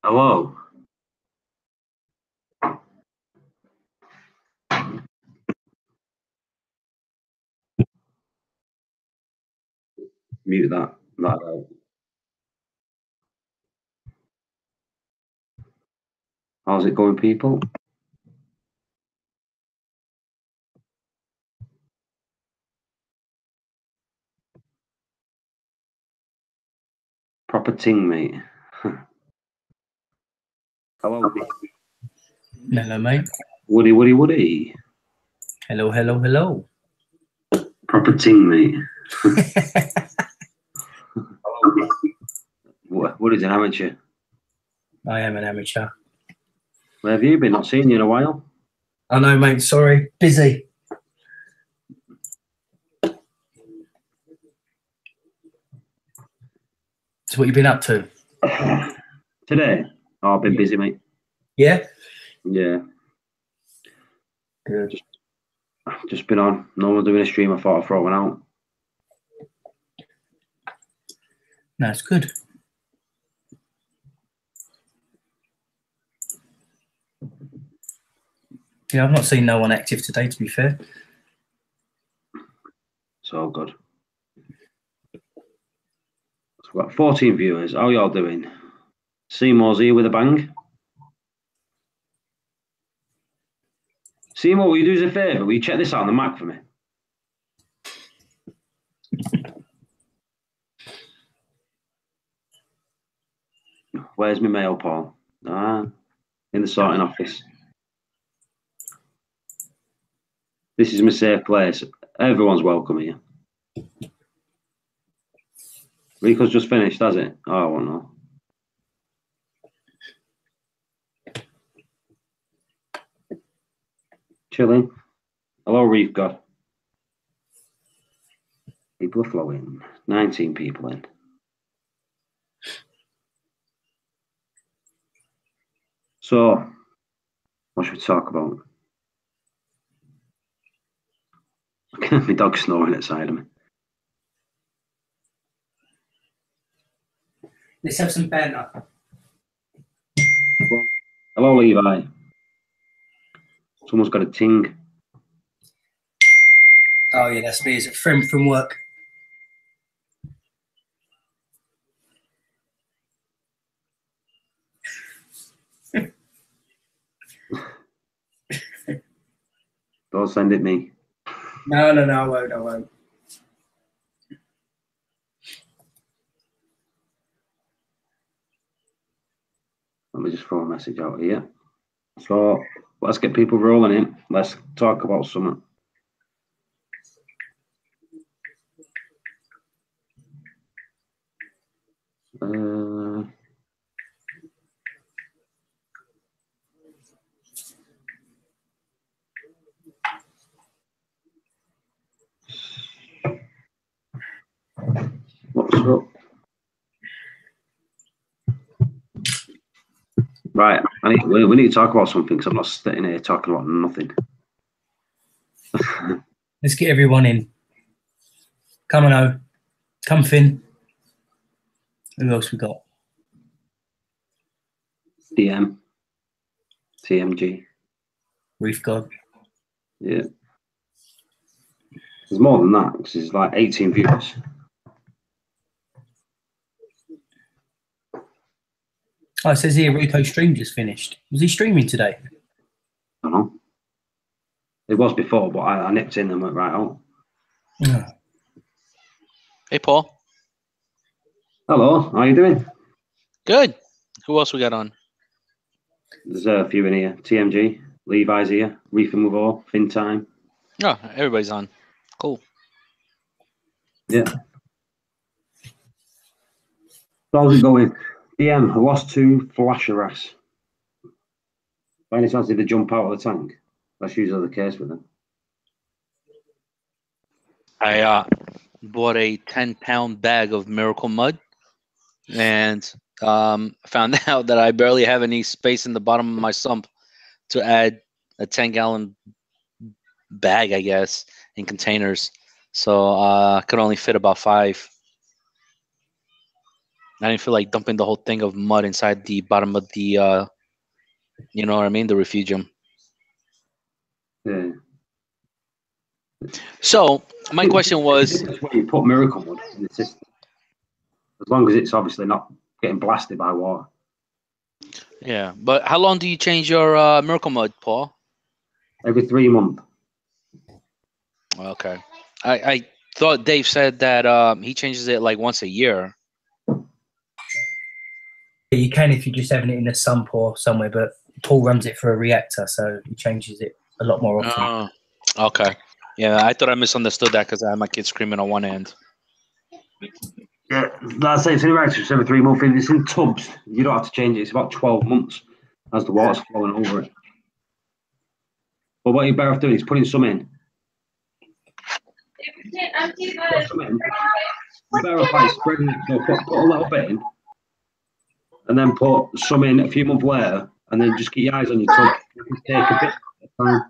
Hello. Mute that. Out. How's it going, people? Proper ting, mate. Hello. Hello, mate. Woody. Hello. Proper ting, mate. What is an amateur? I am an amateur. Where have you been? Not seen you in a while. I know, mate. Sorry. Busy. So what you been up to? Today? Oh, I've been busy, mate. Yeah? Yeah. Good. Just been on. No one doing a stream. I thought I'd throw one out. That's good. Yeah, I've not seen no one active today, to be fair. So good. So we've got 14 viewers. How y'all doing? Seymour's here with a bang. Seymour, will you do us a favour? Will you check this out on the Mac for me? Where's my mail, Paul? In the sorting office. This is my safe place. Everyone's welcome here. Rico's just finished, has it? Oh, I won't know. Chilling. Hello, Reef God. People are flowing. 19 people in. So, what should we talk about? My dog's snoring outside of me. Let's have some banter. Hello, Levi. Someone's got a ting. Oh, yeah, that's me. It's a friend from work. Don't send it me. No, I won't. Let me just throw a message out here. So, let's get people rolling in. Let's talk about something. What's up? Right, we need to talk about something because I'm not sitting here talking about nothing. Let's get everyone in. Come on, come Finn. Who else we got? DM. TMG. Reef God. Yeah. There's more than that because there's like 18 viewers. Oh, it says here Rico's stream just finished. Was he streaming today? I don't know. It was before, but I nipped in and went right out. Oh. Hey, Paul. Hello, how you doing? Good. Who else we got on? There's a few in here. TMG, Levi's here, Reef and Move Fin Time. Oh, everybody's on. Cool. Yeah. How's it going? DM, I lost 2 flasher ass. By any chance did they jump out of the tank? That's usually the case with them. I bought a 10-pound bag of Miracle Mud and found out that I barely have any space in the bottom of my sump to add a 10-gallon bag, I guess, in containers. So I could only fit about 5. I didn't feel like dumping the whole thing of mud inside the bottom of the, you know what I mean, the refugium. Yeah. So my question was, It's when you put Miracle Mud in the system, as long as it's obviously not getting blasted by water. yeah, but how long do you change your Miracle Mud, Paul? Every 3 months. Okay, I thought Dave said that he changes it like once a year. You can if you're just having it in a sump or somewhere, but Paul runs it for a reactor, so he changes it a lot more often. Okay. Yeah, I thought I misunderstood that because I had my kid screaming on one end. Yeah, that's it. It's in reactor. It's every 3 months. If it's in tubs, you don't have to change it. It's about 12 months as the water's flowing over it. But what you're better off doing is putting some in. Put some in. You're better off like spreading it. So put a little bit in, and then put some in a few months later, and then just keep your eyes on your tub. You can take a bit at a time.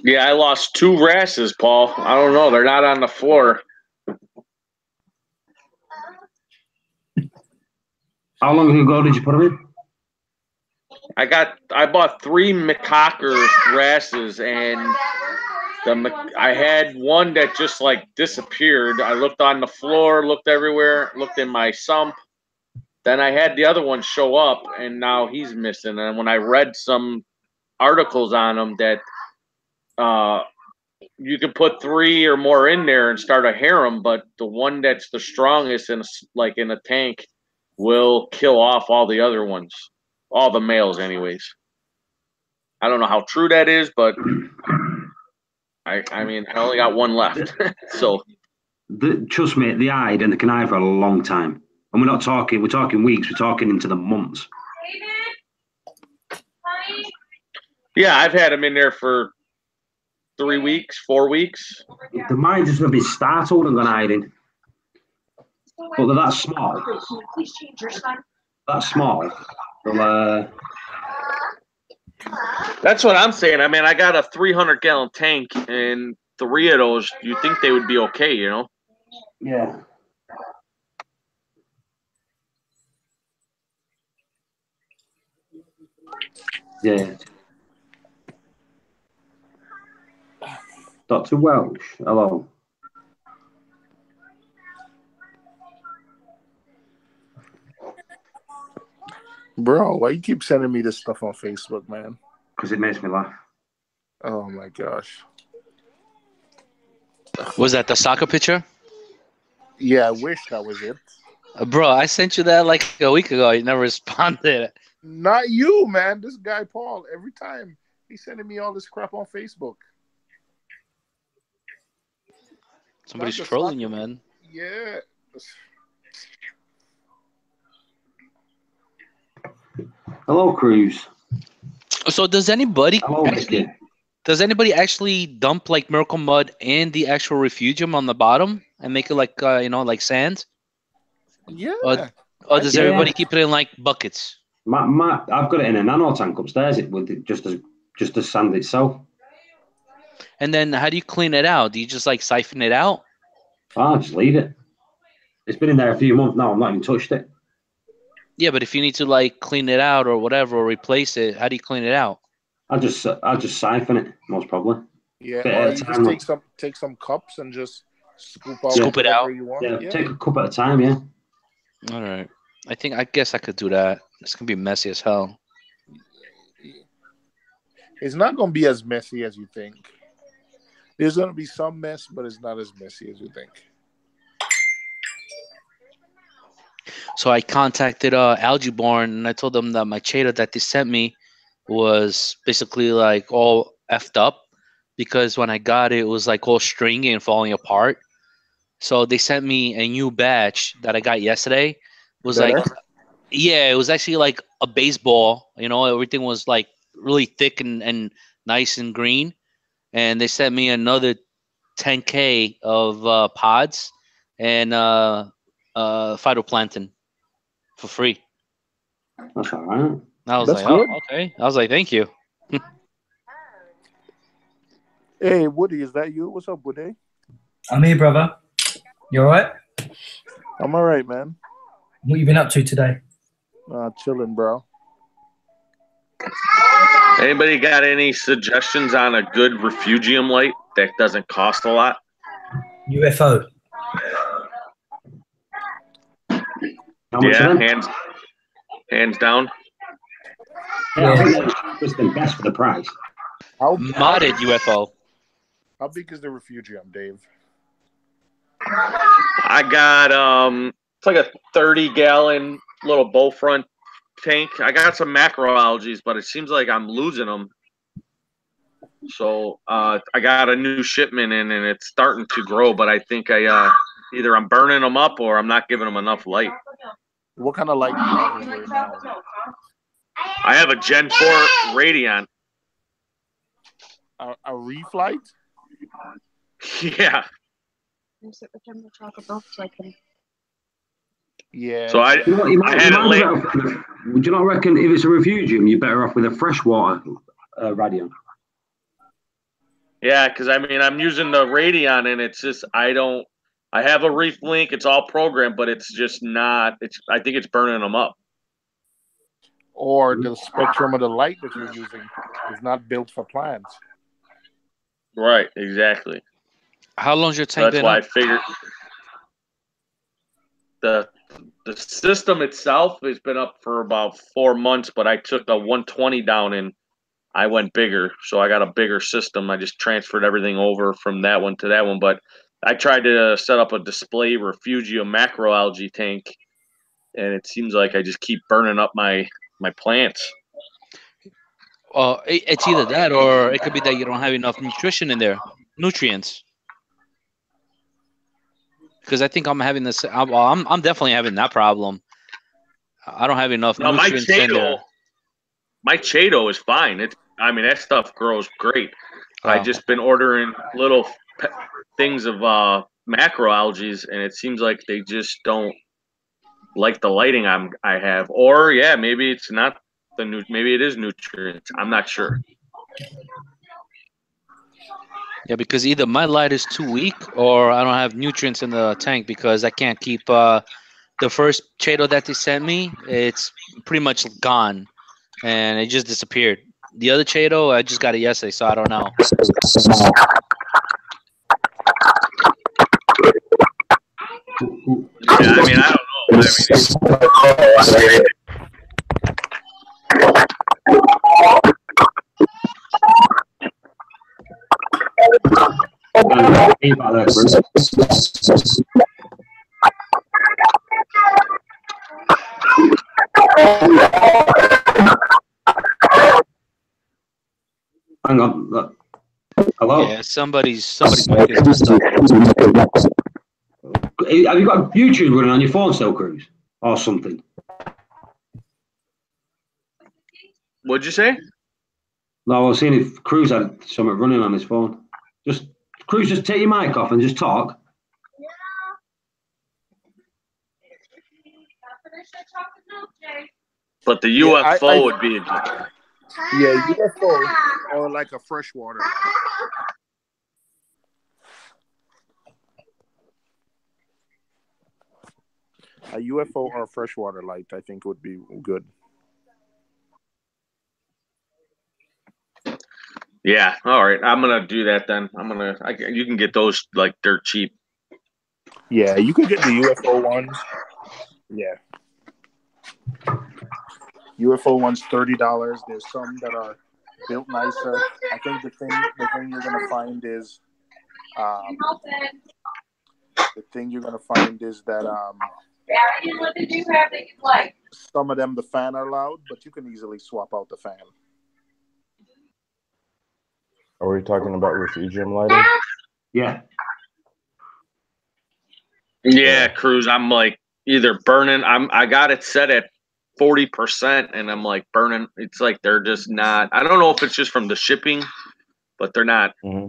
Yeah, I lost 2 wrasses, Paul. I don't know. They're not on the floor. How long ago did you put them in? I bought 3 McHawker wrasses, and I had one that just like disappeared. I looked on the floor, looked everywhere, looked in my sump. Then I had the other one show up, and now he's missing. And when I read some articles on him that you could put 3 or more in there and start a harem, but the one that's the strongest in a tank will kill off all the other ones, all the males, anyways. I don't know how true that is, but I mean, I only got one left, so. Trust me, they hide and they can hide for a long time. And we're talking weeks, we're talking into the months. Yeah, I've had them in there for 3 weeks, 4 weeks. The might just be startled and gone hiding. But they're that small. That small. Well, that's what I'm saying. I mean, I got a 300-gallon tank, and 3 of those, you think they would be okay, you know? Yeah. Yeah. Dr. Welsh, hello. Bro, why you keep sending me this stuff on Facebook, man? Because it makes me laugh. Oh my gosh. Was that the soccer picture? Yeah, I wish that was it. Bro, I sent you that like a week ago. You never responded. Not you, man. This guy, Paul, every time he's sending me all this crap on Facebook. Somebody's trolling you, man. Yeah. Hello, Cruz. So does anybody Hello, actually dump like Miracle Mud in the actual refugium on the bottom and make it like like sand? Yeah. Or does everybody keep it in like buckets? I've got it in a nano tank upstairs. It with just as sand itself. And then how do you clean it out? Do you just like siphon it out? I'll just leave it. It's been in there a few months now. I've not even touched it. Yeah, but if you need to like clean it out or whatever or replace it, how do you clean it out? I'll just siphon it, most probably. Yeah, or you just take some cups and just scoop it out. You want. Yeah, take a cup at a time, yeah. All right. I guess I could do that. It's gonna be messy as hell. It's not gonna be as messy as you think. There's gonna be some mess, but it's not as messy as you think. So I contacted Algaeborn and I told them that my Cheta that they sent me was basically like all effed up because when I got it, it was like all stringy and falling apart. So they sent me a new batch that I got yesterday. It was Better? it was actually like a baseball. Everything was like really thick and nice and green. And they sent me another 10K of pods and phytoplankton for free. That's all right. I was That's like, good. oh, okay. I was like, thank you. Hey, Woody, is that you? What's up, Woody? I'm here, brother. You all right? I'm all right, man. What you been up to today? Chilling, bro. Anybody got any suggestions on a good refugium light that doesn't cost a lot? UFO. How much Yeah, of them? hands down. Yeah, I think that's cheapest and best for the price. Modded UFO. How big is the refugium, Dave? I got it's like a 30-gallon little bow front tank. I got some macroalgae, but it seems like I'm losing them. So I got a new shipment in, and it's starting to grow. But I think either I'm burning them up or I'm not giving them enough light. What kind of light do you have in there now? I have a Gen 4 Radiant. A Reef light? Yeah. Yeah. So I had it late. Would you not reckon if it's a refugium, you're better off with a freshwater radiant? Yeah, because I mean I'm using the Radiant, and it's just I have a Reef link. It's all programmed, but it's just not. I think it's burning them up. Or the spectrum of the light that you're using is not built for plants. Right. Exactly. How long's your So tank that's been why I up? figured the system itself has been up for about 4 months, but I took a 120 down and I went bigger. So I got a bigger system. I just transferred everything over from that one to that one. But I tried to set up a display refugium macroalgae tank, and it seems like I just keep burning up my plants. It's either that or it could be that you don't have enough nutrition in there, nutrients. Because I think I'm having this. I'm definitely having that problem. I don't have enough No, my nutrients in there. Chaeto is fine. I mean, that stuff grows great. I just been ordering little things of macroalgae, and it seems like they just don't like the lighting I have. Or yeah, maybe it's not maybe it is nutrients. I'm not sure. Yeah, because either my light is too weak or I don't have nutrients in the tank because I can't keep the first Chaeto that they sent me. It's pretty much gone, and it just disappeared. The other Chaeto, I just got it yesterday, so I don't know. Yeah, I mean, I don't know. Hang on. Hello? Yeah, somebody's mic is messed up. Have you got YouTube running on your phone still, Cruz? Or something? What'd you say? No, I was seeing if Cruz had something running on his phone. Cruz, just take your mic off and just talk. But the UFO would be. Yeah, UFO or like a freshwater. A UFO or a freshwater light, I think, would be good. Yeah, all right. I'm gonna do that then. You can get those like dirt cheap. Yeah, you can get the UFO ones. Yeah, UFO ones $30. There's some that are built nicer. I think the thing you're gonna find is that what did you have that you like? some of them the fan are loud, but you can easily swap out the fan. Are we talking about refugium lighting? Yeah. Yeah, Cruz. I'm like either burning. I got it set at 40%, and I'm like burning. It's like they're just not. I don't know if it's just from the shipping, but they're not. Mm-hmm.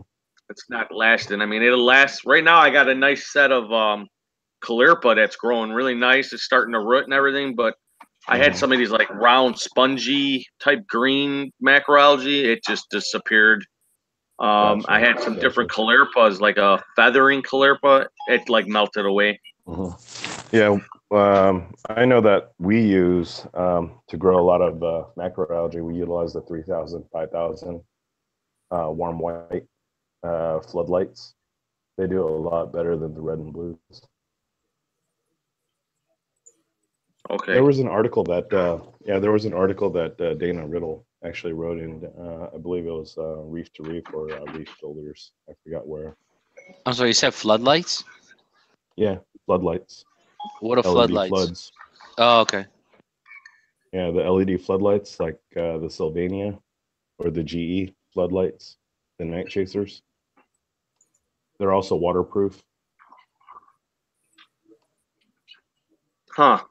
It's not lasting. I mean, it'll last. Right now, I got a nice set of Callirpa that's growing really nice. It's starting to root and everything, but I had some of these like round, spongy type green macroalgae. It just disappeared. Gotcha. I had some different caulerpas, like a feathering caulerpa. It like melted away. Yeah, I know that we use to grow a lot of macroalgae. We utilize the 3,000, 5,000 warm white floodlights. They do a lot better than the red and blues. Okay. There was an article that Dana Riddle actually wrote in. I believe it was Reef to Reef or Reef Builders. I forgot where. I'm sorry, you said floodlights? Yeah, floodlights. What are LED floodlights? floods. Oh, okay. Yeah, the LED floodlights like the Sylvania or the GE floodlights, the night chasers. They're also waterproof. Huh.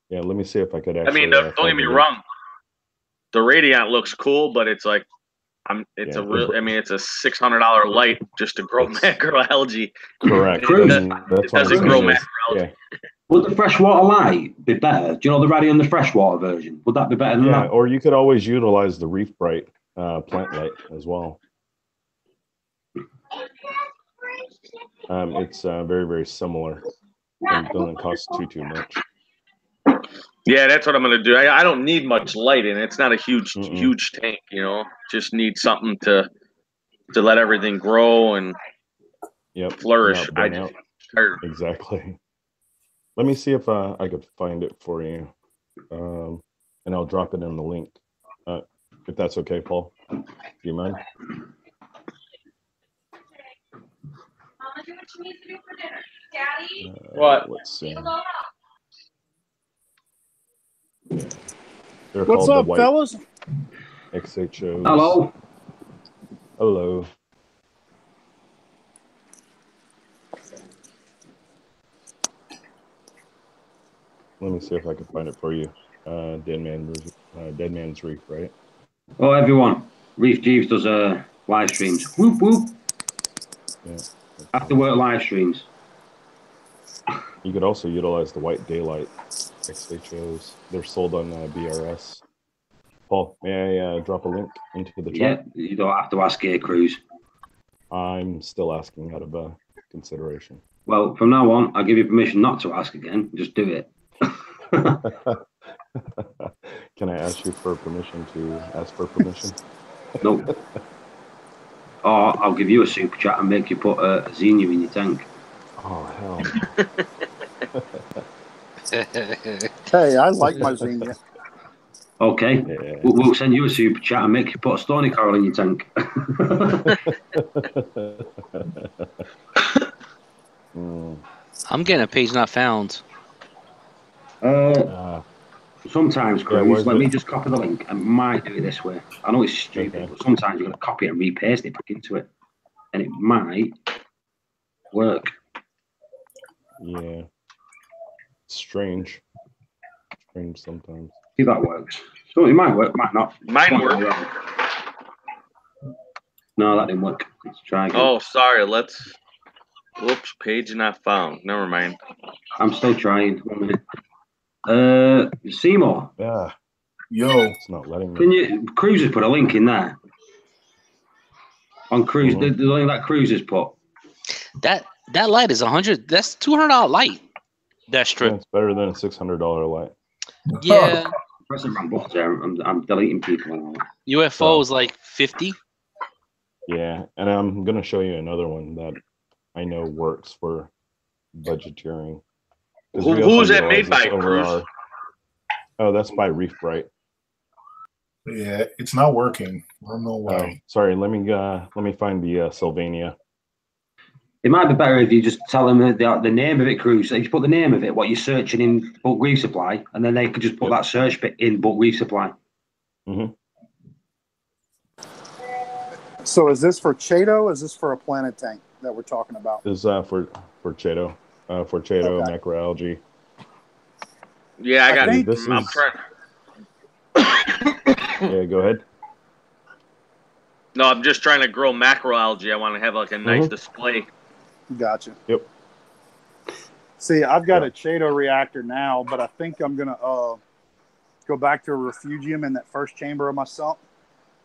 Yeah, let me see if I could I actually. mean, don't get me wrong. The Radiant looks cool, but it's like, it's a $600 light just to grow macroalgae. Correct. It doesn't grow macroalgae. Yeah. Would the freshwater light be better? Do you know the radio and the freshwater version? Would that be better than that? Or you could always utilize the Reef Bright plant light as well. It's very, very similar and doesn't cost too much. Yeah, that's what I'm gonna do. I don't need much light in it. It's not a huge tank, you know. Just need something to let everything grow and flourish. Exactly. Let me see if I could find it for you, and I'll drop it in the link, if that's okay, Paul. Do you mind? Mama, do what you need to do for dinner. Daddy? What? Let's see. What's up, fellas? XHOs. Hello. Hello. Let me see if I can find it for you. Dead Man's Reef, right? Oh, everyone. Reef Jeeves does live streams. Whoop, whoop. Yeah. After work live streams. You could also utilize the White Daylight XHOs. They're sold on BRS. Paul, may I drop a link into the chat? Yeah, you don't have to ask Gear Cruise. I'm still asking out of consideration. Well, from now on, I'll give you permission not to ask again. Just do it. Can I ask you for permission to ask for permission? Nope. Or I'll give you a super chat and make you put a Xenia in your tank. Oh, hell Hey, I like my Xenia. Okay. Yeah. We'll send you a super chat and make you put a Stony Coral in your tank. I'm getting a page not found. Sometimes, Cruz, let me just copy the link. I might do it this way. I know it's stupid, but sometimes you're going to copy it and repaste it back into it. And it might work. Yeah. Strange sometimes. See if that works. So it might work, might not. Mine worked. No, that didn't work. Let's try again. Oh, sorry. Whoops, page not found. Never mind. I'm still trying. 1 minute. Seymour. Yeah. Yo. It's not letting me. Can you, Cruz has put a link in there. On Cruz, the link that Cruz has put. That light is $100. That's $200 light. That strip. Yeah, it's better than a $600 light. Yeah. Pressing wrong buttons there. I'm deleting people. UFO is like 50. Yeah, and I'm gonna show you another one that I know works for budgeteering. Who is that made by, Cruz? Oh, that's by Reef Bright. Yeah, it's not working. I don't know why. Sorry, let me find the Sylvania. It might be better if you just tell them the name of it, Cruz. So you put the name of it, what you're searching in bulk reef supply, and then they could just put that search bit in bulk reef supply. Mm-hmm. So is this for Chato? Or is this for a planet tank that we're talking about? This is for Chato. For Chato, macroalgae. Yeah, I got it. I'm trying. Yeah, go ahead. No, I'm just trying to grow macroalgae. I want to have like a nice display. Gotcha. Yep. See, I've got a Chato reactor now, but I think I'm going to go back to a refugium in that first chamber of my sump.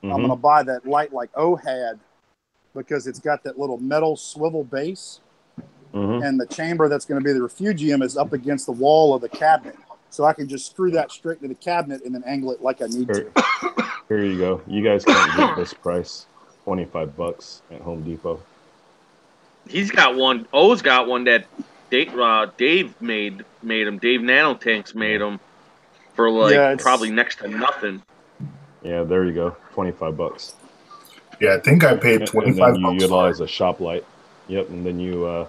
I'm going to buy that light like O had because it's got that little metal swivel base, Mm-hmm. and the chamber that's going to be the refugium is up against the wall of the cabinet. So I can just screw that straight into the cabinet and then angle it like I need to. Here you go. You guys can't get this price. $25 at Home Depot. He's got one. O's got one that Dave made him. Dave Nanotanks made him for like probably next to nothing. Yeah, there you go. $25. Yeah, I think I paid And 25 then you bucks for utilize a shop light. Yep, and then you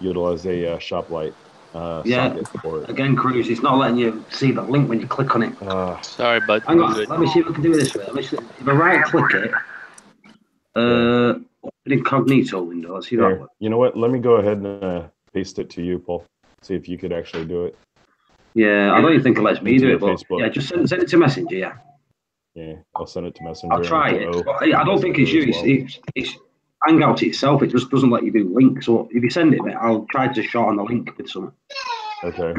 utilize a shop light socket for it. Again, Cruz, it's not letting you see the link when you click on it. Sorry, bud. Hang on, let me see if I can do it this way. Let me see. If I right click it, open incognito window. Let's see Here, that one. you know what? Let me go ahead and paste it to you, Paul. See if you could actually do it. Yeah, I don't even think it lets me Into do your it, but Facebook. yeah, just send it to Messenger. Yeah, Yeah, I'll send it to Messenger. I'll try and it. to O. But I don't think it's you. As well. It's Hangout itself. It just doesn't let you do links. So if you send it, mate, I'll try to shorten the link with something. Okay.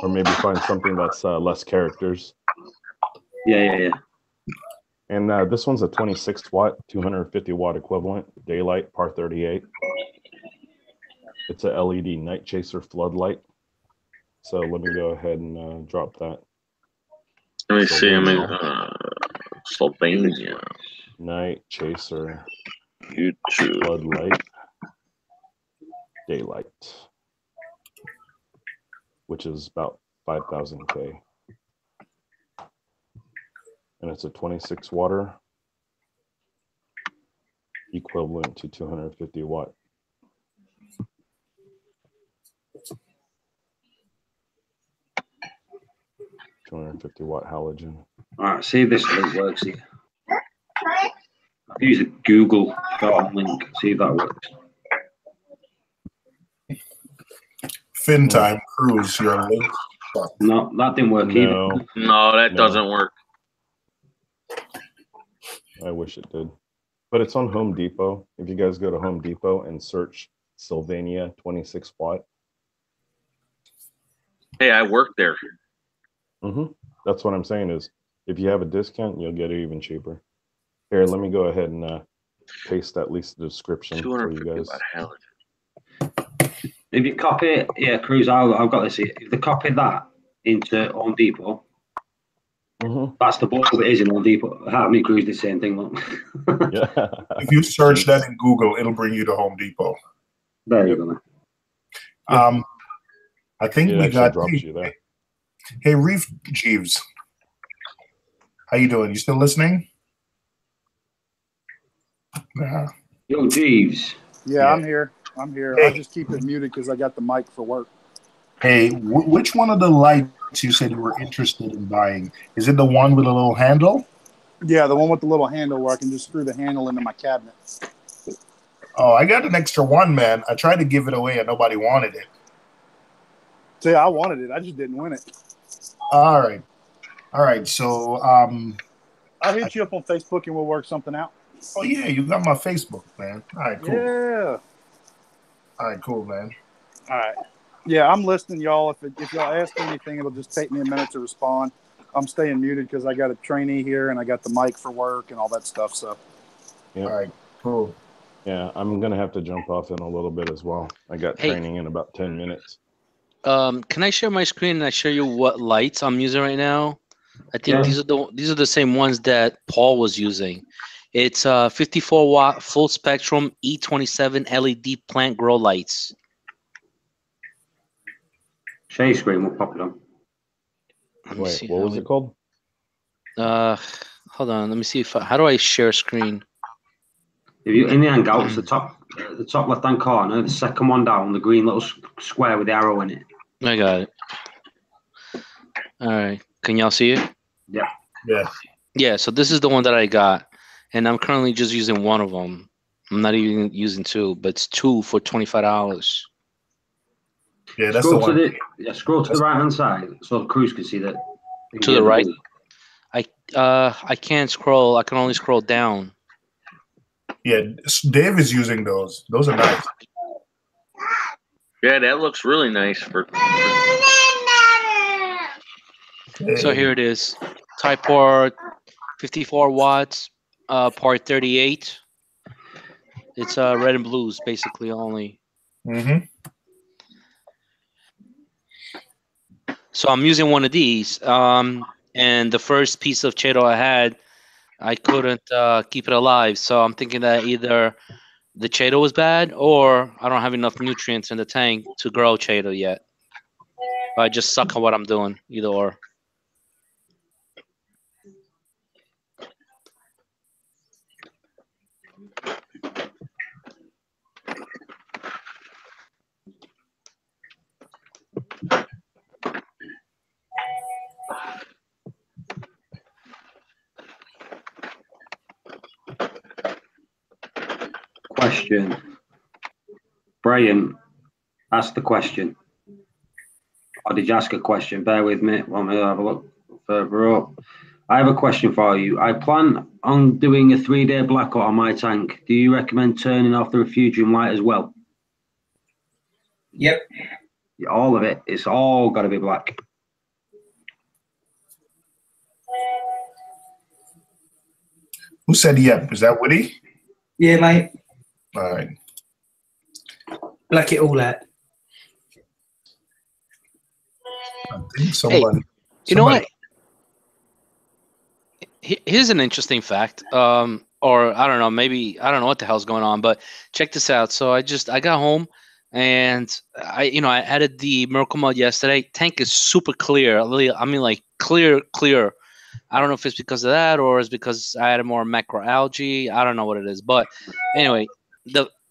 Or maybe find something that's less characters. Yeah. And this one's a 26 watt, 250 watt equivalent, daylight, par 38. It's a LED night chaser floodlight. So let me go ahead and drop that. Let me see. I mean, Slovenia. Night chaser YouTube. floodlight daylight, which is about 5,000K. And it's a 26 water, equivalent to 250 watt. $250 halogen. All right, see if this link works here. I'll use a Google short link. See if that works. Fin time, Cruise, your link. No, that didn't work either. No, that doesn't work. I wish it did. But it's on Home Depot. If you guys go to Home Depot and search Sylvania 26 watt. Hey, I work there. Mm-hmm. That's what I'm saying is if you have a discount, you'll get it even cheaper. Here, let me go ahead and paste at least the description for you guys. If you copy, Cruz, I've got this here. If they copy that into Home Depot, that's the book that is in Home Depot. How many Cruz the same thing? Look. Yeah. If you search that in Google, it'll bring you to Home Depot. There you go. I think we got. You there. Hey, Reef Jeeves, how you doing? You still listening? Nah. Yo, Jeeves. Yeah, I'm here. Hey. I just keep it muted because I got the mic for work. Hey, which one of the lights you said you were interested in buying? Is it the one with a little handle? Yeah, the one with the little handle where I can just screw the handle into my cabinet. Oh, I got an extra one, man. I tried to give it away and nobody wanted it. See, I wanted it. I just didn't win it. All right. So, I'll hit you up on Facebook and we'll work something out. Oh yeah, you got my Facebook, man. All right, cool. Yeah. All right, cool, man. All right. Yeah, I'm listening, y'all. If y'all ask anything, it'll just take me a minute to respond. I'm staying muted because I got a trainee here and I got the mic for work and all that stuff. So. Yep. All right, cool. Yeah, I'm gonna have to jump off in a little bit as well. I got training in about 10 minutes. Can I share my screen and I show you what lights I'm using right now? I think these are the same ones that Paul was using. It's 54 watt full spectrum E27 LED plant grow lights. Share screen, we'll pop it on. Wait, what was it called? Hold on, let me see how do I share screen? If you in the Hangouts, the top left hand corner, the second one down, the green little square with the arrow in it. I got it. All right, can y'all see it? Yeah. Yeah, so this is the one that I got, and I'm currently just using one of them. I'm not even using two, but it's two for $25. Yeah, that's the one. Scroll to the right hand side so the Cruz can see that. To the right. I can't scroll. I can only scroll down. Yeah, Dave is using those. Those are nice. Yeah, that looks really nice for. So here it is. Type port 54 watts, part 38. It's red and blues basically only. Mm-hmm. So I'm using one of these. And the first piece of Cheeto I had, I couldn't keep it alive. So I'm thinking that either the Cheeto was bad or I don't have enough nutrients in the tank to grow Cheeto yet. I just suck at what I'm doing, either or. Question. Brian, ask the question. Or did you ask a question? Bear with me. Let me have a look further up. I have a question for you. I plan on doing a 3-day blackout on my tank. Do you recommend turning off the refugium light as well? Yep. All of it. It's all got to be black. Who said yep? Is that Woody? Yeah, mate. All right. Black it all out. I think somebody. You know what? Here's an interesting fact. Or I don't know, maybe I don't know what the hell's going on, but check this out. So I got home and I added the Miracle Mud yesterday. Tank is super clear. I mean, like clear. I don't know if it's because of that or it's because I added more macroalgae. I don't know what it is, but anyway,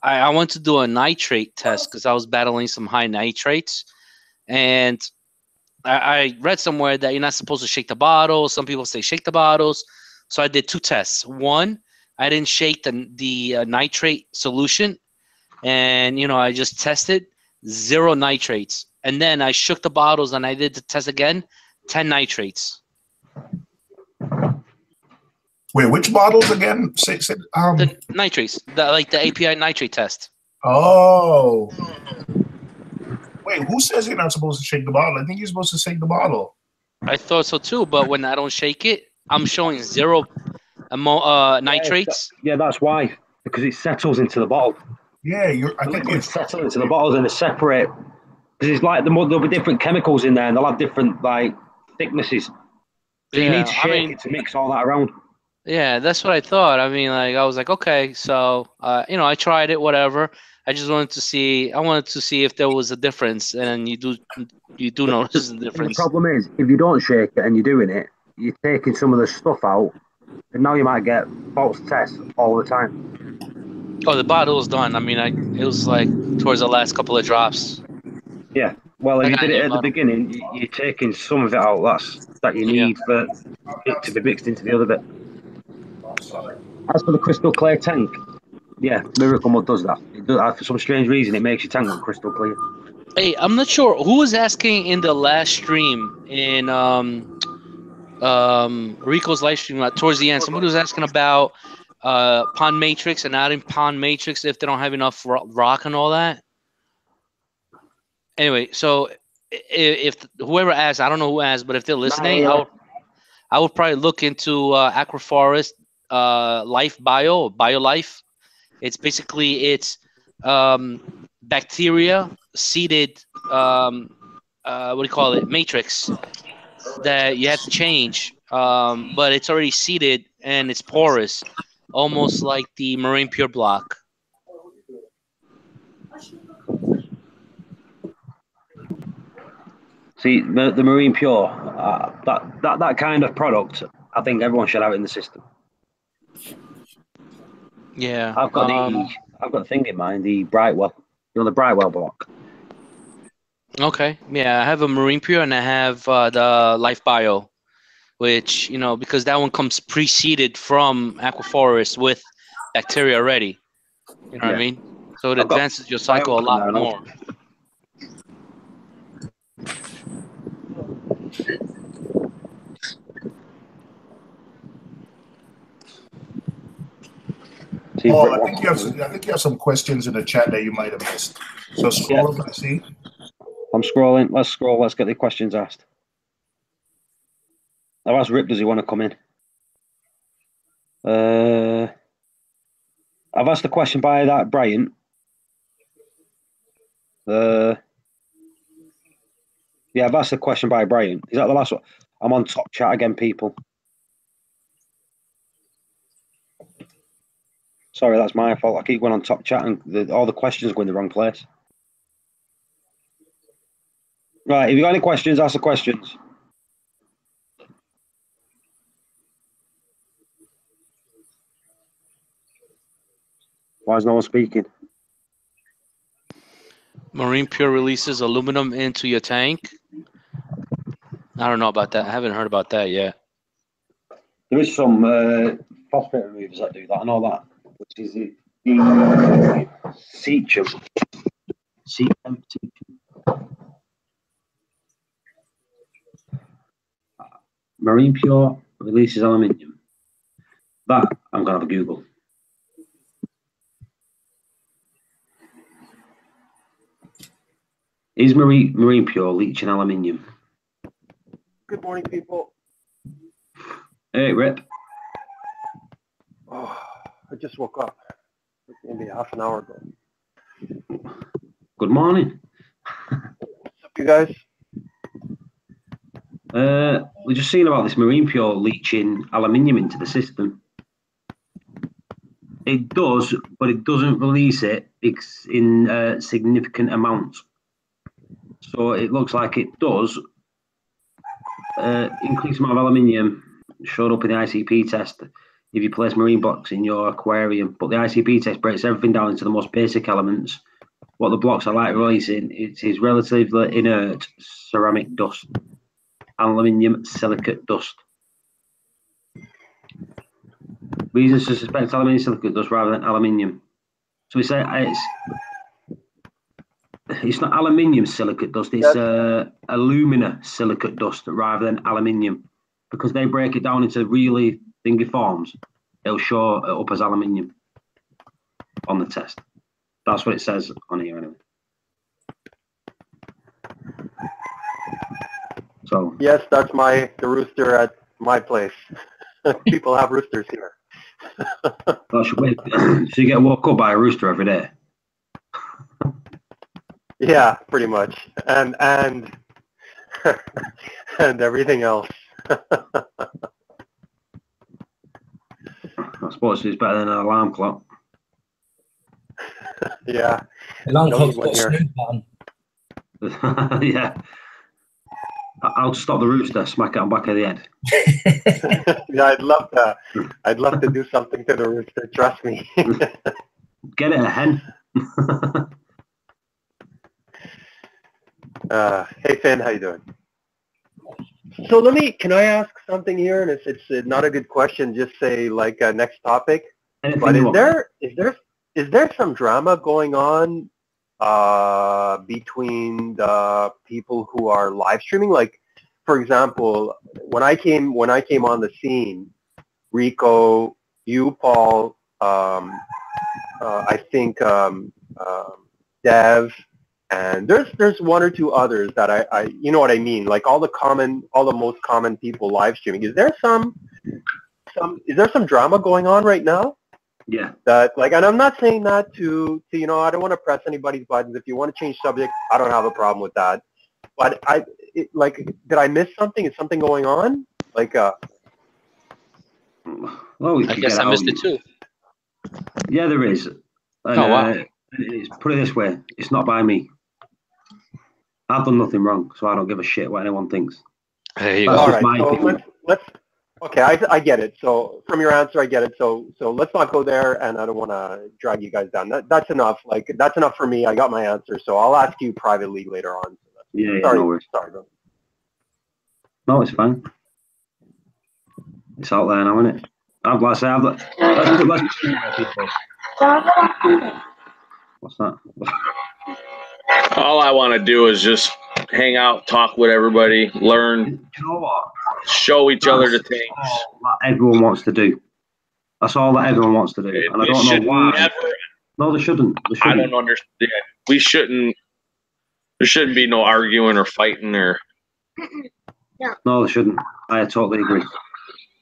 I went to do a nitrate test because I was battling some high nitrates, and I read somewhere that you're not supposed to shake the bottle. Some people say shake the bottles. So I did 2 tests. One, I didn't shake the nitrate solution, and I just tested 0 nitrates. And then I shook the bottles and I did the test again, 10 nitrates. Wait, which bottles again? The nitrates, like the API nitrate test. Oh. Wait, who says you're not supposed to shake the bottle? I think you're supposed to shake the bottle. I thought so too, but when I don't shake it, I'm showing 0 nitrates. Yeah, that's why. Because it settles into the bottle. Yeah, I think it's settled into the bottles and they're separate. Because it's like there'll be different chemicals in there and they'll have different like thicknesses. So you need to shake it to mix all that around. Yeah, that's what I thought. I mean, like I was like, okay, so I tried it, whatever. I just wanted to see. I wanted to see if there was a difference, and you do notice the difference. The problem is, if you don't shake it and you're doing it, you're taking some of the stuff out, and now you might get false tests all the time. Oh, the bottle was done. I mean, it was like towards the last couple of drops. Yeah. Well, if you did it at the beginning, you're taking some of it out. That you need for it to be mixed into the other bit. As for the crystal clear tank, yeah, Miracle Mud does that. It does that for some strange reason. It makes your tank look crystal clear. Hey, I'm not sure who was asking in the last stream in Rico's live stream towards the end. Somebody was asking about pond matrix and adding pond matrix if they don't have enough rock and all that. Anyway, so if whoever asked, I don't know who asked, but if they're listening, I would probably look into Agroforest Life BioLife. It's basically bacteria seeded what do you call it, matrix that you have to change, but it's already seeded and it's porous, almost like the Marine Pure block. See, the Marine Pure, that kind of product, I think everyone should have it in the system. Yeah, I've got the thing in mind, the Brightwell. The Brightwell block. Okay, yeah, I have a Marine Pure and I have the Life Bio, which because that one comes pre-seeded from Agroforest with bacteria already. You know what I mean? So it advances your cycle a lot more. Paul, I think you have some questions in the chat that you might have missed. So scroll up and see. I'm scrolling. Let's scroll. Let's get the questions asked. I've asked Rip, does he want to come in? I've asked a question by that Brian. Yeah, I've asked a question by Brian. Is that the last one? I'm on top chat again, people. Sorry, that's my fault. I keep going on top chat and all the questions go in the wrong place. Right, if you got any questions, ask the questions. Why is no one speaking? Marine Pure releases aluminum into your tank. I don't know about that. I haven't heard about that yet. There is some phosphate removers that do that. I know that, which is the Seachum. Marine Pure releases aluminium. That I'm gonna have a Google. Is Marine Pure leaching aluminium? Good morning, people. Hey, Rip. Oh, I just woke up maybe half an hour ago. Good morning. What's up, you guys? We're just seeing about this Marine Pure leaching aluminium into the system. It does, but it doesn't release it in significant amounts. So it looks like it does increase amount of aluminium showed up in the ICP test if you place marine blocks in your aquarium. But the ICP test breaks everything down into the most basic elements. What the blocks are like releasing, it is relatively inert ceramic dust, aluminium silicate dust. Reasons to suspect aluminium silicate dust rather than aluminium. So we say it's not aluminium silicate dust, it's alumina silicate dust rather than aluminium. Because they break it down into really thingy forms, it'll show it up as aluminium on the test. That's what it says on here anyway. So yes, that's the rooster at my place. People have roosters here. so you get woke up by a rooster every day. Yeah, pretty much, and and everything else. I suppose it's better than an alarm clock. Yeah. Alarm clock's got a snooze button. Yeah. I'll stop the rooster, smack it on the back of the head. Yeah, I'd love to do something to the rooster. Trust me. Get it a hen. Hey Finn, how you doing? So can I ask something here? And if it's not a good question, just say like next topic. Anything but is there some drama going on between the people who are live streaming? Like, for example, when I came on the scene, Rico, you, Paul, I think Dev, and there's one or two others that I you know what I mean, like all the most common people live streaming. Is there some drama going on right now? Yeah. That like, and I'm not saying that to I don't want to press anybody's buttons. If you want to change subject, I don't have a problem with that. But did I miss something? Is something going on? Like well, I guess I missed it too. Yeah, there is. And, wow. Put it this way, it's not by me. I've done nothing wrong, so I don't give a shit what anyone thinks. There you all go. right, so let's okay, I get it. So from your answer, I get it. So let's not go there, and I don't want to drag you guys down. That's enough. Like, that's enough for me. I got my answer. So I'll ask you privately later on. Yeah, sorry, no worries. sorry, bro. No, it's fine. It's out there now, isn't it? What's that? All I want to do is just hang out, talk with everybody, learn. You know what? Show each other the things. All that everyone wants to do. That's all that everyone wants to do, and I don't know why. No, they shouldn't. I don't understand. We shouldn't. There shouldn't be no arguing or fighting or. No, they shouldn't. I totally agree.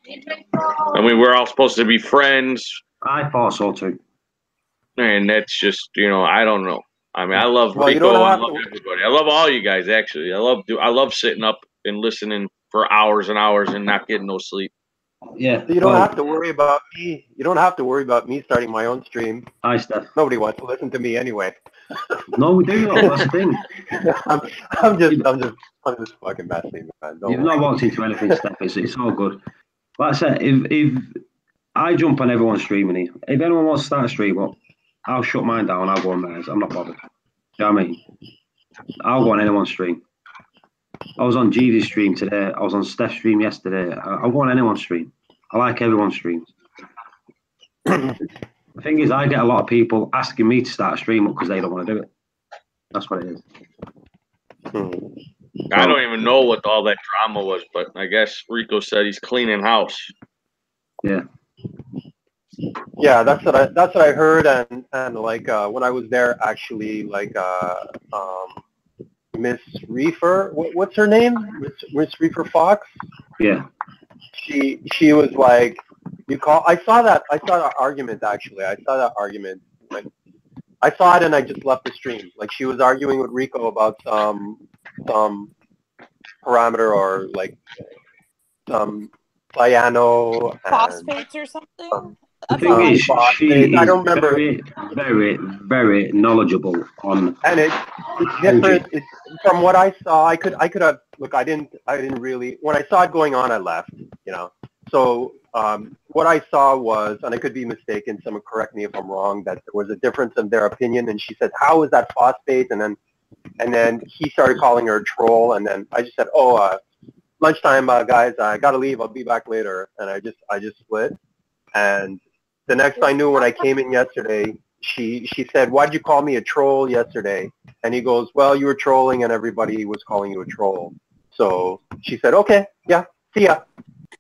I mean, we're all supposed to be friends, I thought so too. and that's just, I don't know. I mean, I love Well, you Rico. don't I have love to. everybody. I love all you guys. Actually, I love sitting up and listening for hours and hours and not getting no sleep. Yeah. You don't have to worry about me. You don't have to worry about me starting my own stream. Hi, Steph. Nobody wants to listen to me anyway. No, we do not. That's the thing. I'm just fucking messing, man. Don't You've worry. not walked into anything, Steph. It's all good. Like I said, if I jump on everyone's streaming here, if anyone wants to start a stream up, I'll shut mine down. I'll go on theirs. I'm not bothered. You know what I mean? I'll go on anyone's stream. I was on G's stream today. I was on Steph's stream yesterday. I'll go on anyone's stream. I like everyone's streams. The thing is, I get a lot of people asking me to start a stream up because they don't want to do it. That's what it is. I don't even know what all that drama was, but I guess Rico said he's cleaning house. Yeah. Yeah, that's what I heard, and like when I was there, actually, like Miss Reefer, what's her name? Miss Reefer Fox. Yeah. She was like, I saw that argument actually. I saw that argument. I saw it and I just left the stream. Like she was arguing with Rico about some parameter or like some cyano phosphates or something. The thing is, she I is don't remember. very, very, very knowledgeable on. And it's different. It's, from what I saw, I could have. Look, I didn't really. When I saw it going on, I left. You know. So what I saw was, and I could be mistaken. Someone correct me if I'm wrong. That there was a difference in their opinion, and she said, "How is that phosphate?" And then he started calling her a troll, and then I just said, "Oh, lunchtime, guys. I gotta leave. I'll be back later." And I just split. And the next I knew, when I came in yesterday, she said, "Why'd you call me a troll yesterday?" And he goes, "Well, you were trolling, and everybody was calling you a troll." So she said, "Okay, yeah, see ya."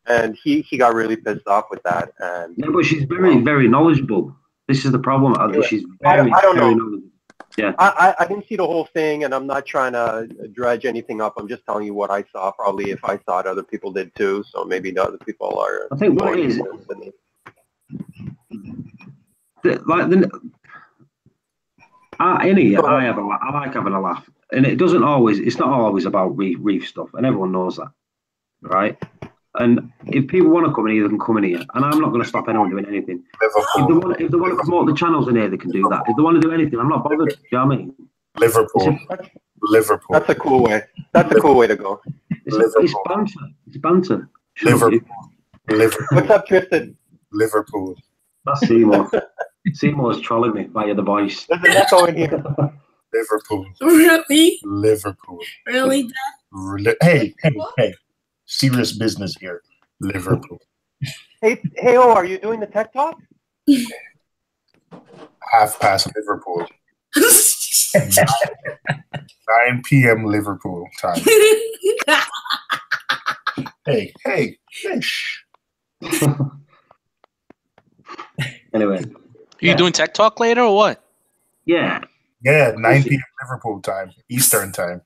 And he got really pissed off with that. And yeah, but she's very, very knowledgeable. This is the problem. She's very, I don't very know. knowledgeable. Yeah. I didn't see the whole thing, and I'm not trying to dredge anything up. I'm just telling you what I saw. Probably if I saw it, other people did too. So maybe the other people are. I think what it is, I like having a laugh, and it's not always about reef stuff, and everyone knows that, right? And if people want to come in here, they can come in here, and I'm not going to stop anyone doing anything. If they want to promote the channels in here, they can do that. If they want to do anything, I'm not bothered. Do you know what I mean? Liverpool. That's a cool way. That's a cool way to go. It's banter. It's banter. Liverpool. What's up, Tristan? Liverpool. That's Seymour. Seymour's trolling me via the voice. There's an echo in here. Liverpool. Really? Liverpool. Really? Hey. Serious business here. Liverpool. Hey, are you doing the tech talk? 5:30 Liverpool. 9 p.m. Liverpool time. Hey. Shh. Anyway. Are you doing tech talk later or what? Yeah. Yeah, 9 p.m. Liverpool time, Eastern time.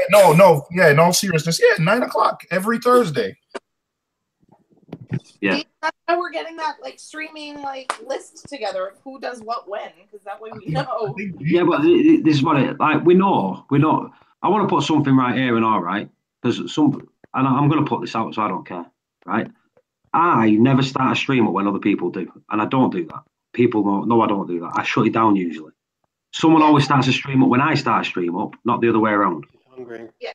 No. Yeah, in all seriousness, 9 o'clock every Thursday. Yeah. That's why we're getting that streaming list together of who does what when, because that way we know. Yeah, but this is what we know. I want to put something right here and all right, because and I'm going to put this out, so I don't care, right? I never start a stream up when other people do, and I don't do that. People know I don't do that. I shut it down usually. Someone always starts a stream up when I start a stream up, not the other way around. Yeah.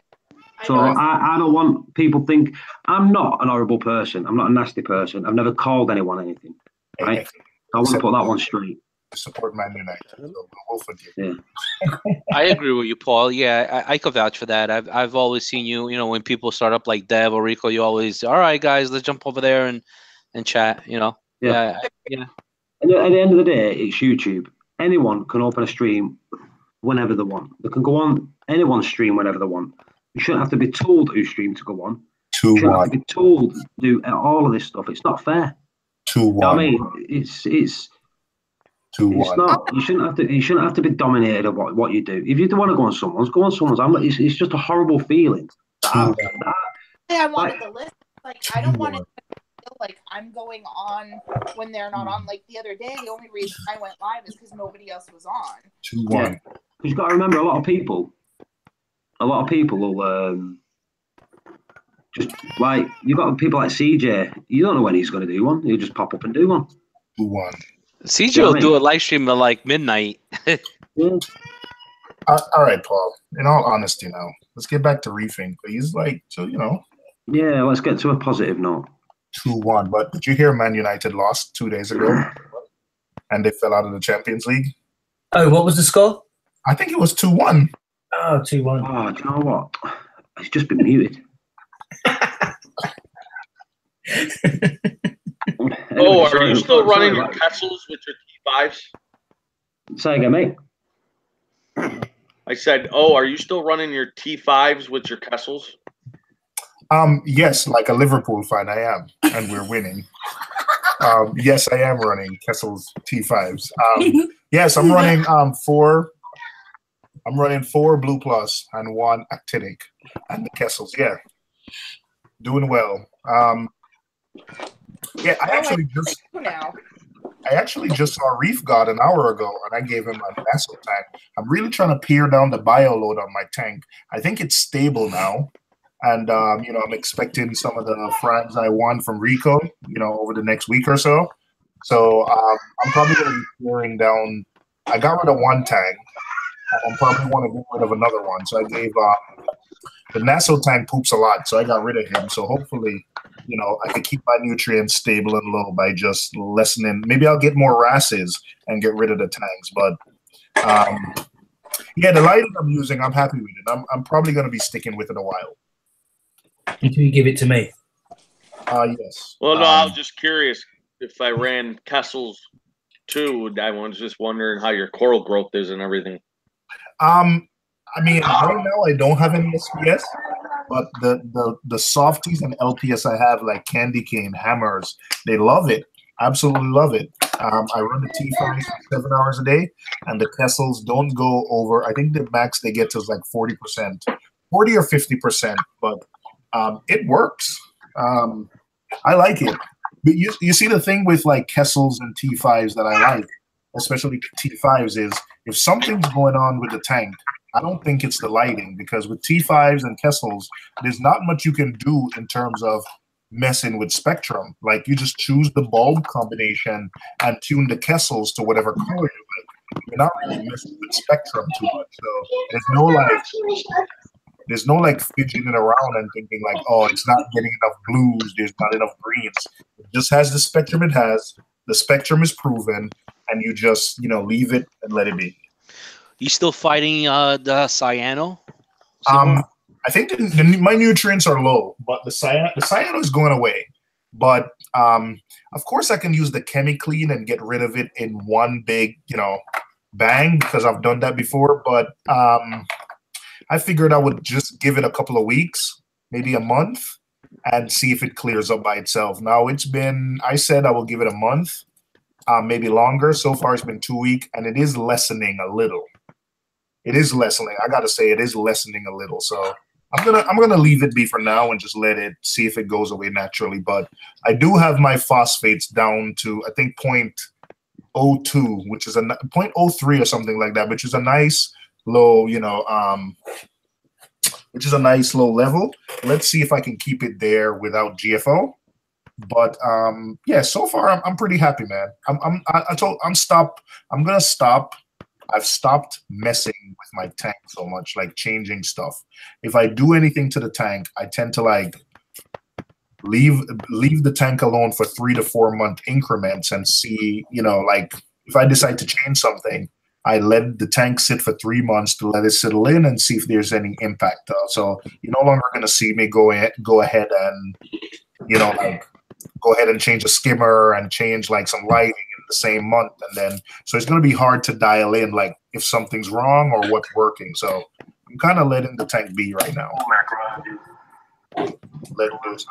So I don't want people to think I'm not an horrible person. I'm not a nasty person. I've never called anyone anything. Right? I want to put that one straight. Support Man United. So we'll forgive. Yeah. I agree with you, Paul. Yeah, I could vouch for that. I've always seen you. When people start up like Dev or Rico, you always, all right, guys, let's jump over there and chat. Yeah. And at the end of the day, it's YouTube. Anyone can open a stream whenever they want. They can go on anyone's stream whenever they want. You shouldn't have to be told whose stream to go on. You shouldn't have to be told to do all of this stuff. It's not fair. 2-1. You know what I mean, it's 2-1. It's not. You shouldn't have to be dominated of what you do. If you do want to go on someone's, go on someone's. It's just a horrible feeling. I wanted the list. Like, I don't want to feel like I'm going on when they're not on. Like the other day, the only reason I went live is because nobody else was on. 2-1. Yeah. You've got to remember, a lot of people will just like, you've got people like CJ. You don't know when he's going to do one. He'll just pop up and do one. 2-1. CJ You know will what I do mean? a live stream at like midnight. Yeah. All right, Paul. In all honesty, now let's get back to reefing, please. Like, so Yeah, let's get to a positive note. 2-1. But did you hear Man United lost 2 days ago, and they fell out of the Champions League? Oh, what was the score? I think it was 2-1. Oh, 2-1. Oh, do you know what? It's just been muted. Oh, are you still running your Kessels with your T5s? Say again, mate. I said, oh, are you still running your T5s with your Kessels? Yes, like a Liverpool fan, I am, and we're winning. Yes, I am running Kessel's T5s. Yes, I'm running 4. I'm running 4 Blue Plus and 1 Actinic, and the Kessels. Yeah, doing well. Yeah, I actually just saw Reef God an hour ago, and I gave him a vessel tank. I'm really trying to pare down the bio load on my tank. I think it's stable now, and I'm expecting some of the frags I won from Rico, over the next week or so. So I'm probably going to be paring down. I got rid of 1 tank, and I probably want to get rid of another one. So I gave the Nassau tank poops a lot, so I got rid of him. So hopefully, I could keep my nutrients stable and low by just lessening. Maybe I'll get more RASes and get rid of the tanks. But yeah, the lighting I'm using, I'm happy with it. I'm probably going to be sticking with it a while. Until you give it to me. Yes. Well, no, I was just curious if I ran Kessels too. I was just wondering how your coral growth is and everything. I mean, right now I don't have any SPS, but the softies and LPS I have, like Candy Cane, Hammers, they love it. Absolutely love it. I run the T5s for 7 hours a day, and the Kessels don't go over. I think the max they get to is like 40%, 40 or 50%, but it works. I like it. But you see the thing with like Kessels and T5s that I like, especially T5s, is if something's going on with the tank, I don't think it's the lighting, because with T5s and Kessels, there's not much you can do in terms of messing with spectrum. Like, you just choose the bulb combination and tune the Kessels to whatever color you like. You're not really messing with spectrum too much. So there's no like fidgeting around and thinking like, oh, it's not getting enough blues, there's not enough greens. It just has the spectrum it has. The spectrum is proven, and you just leave it and let it be. You still fighting the cyano? I think my nutrients are low, but the cyano is going away. But of course, I can use the ChemiClean and get rid of it in one big, bang, because I've done that before. But I figured I would just give it a couple of weeks, maybe a month, and see if it clears up by itself. Now I said I will give it a month, maybe longer. So far, it's been 2 weeks, and it is lessening a little. It is lessening. I gotta say, it is lessening a little. So I'm gonna leave it be for now and just let it see if it goes away naturally. But I do have my phosphates down to, I think, 0.02, which is a 0.03 or something like that, which is a nice low, which is a nice low level. Let's see if I can keep it there without GFO. But yeah, so far I'm pretty happy, man. I'm gonna stop. I've stopped messing with my tank so much, like changing stuff. If I do anything to the tank, I tend to like leave the tank alone for 3 to 4 month increments and see, like if I decide to change something, I let the tank sit for 3 months to let it settle in and see if there's any impact. So you're no longer going to see me go ahead and, like go ahead and change a skimmer and change like some lighting in the same month. And then, so it's going to be hard to dial in like if something's wrong or what's working. So I'm kind of letting the tank be right now. Let it do its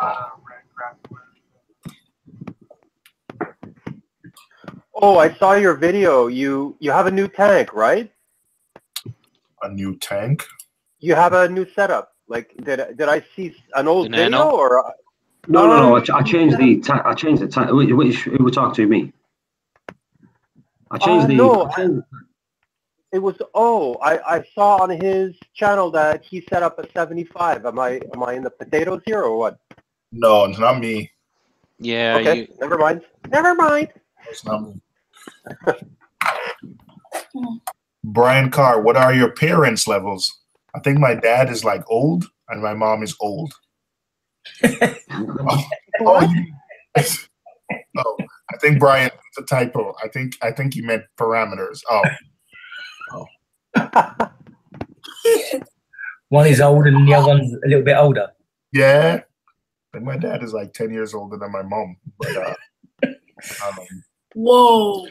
Oh, I saw your video. You have a new tank, right? A new tank? You have a new setup. Like, did I see an old The Nano? video or? No. I changed the time. I changed the time. Which who were talking to me? I changed the. No, it was. Oh, I saw on his channel that he set up a 75. Am I in the potatoes here or what? No, it's not me. Yeah. Okay, never mind. Never mind. It's not me. Brian Carr, what are your parents' levels? I think my dad is like old and my mom is old. Oh, I think Brian, it's a typo. I think you meant parameters. Oh. One is old and the other one's a little bit older. Yeah. I think my dad is like 10 years older than my mom. But Whoa.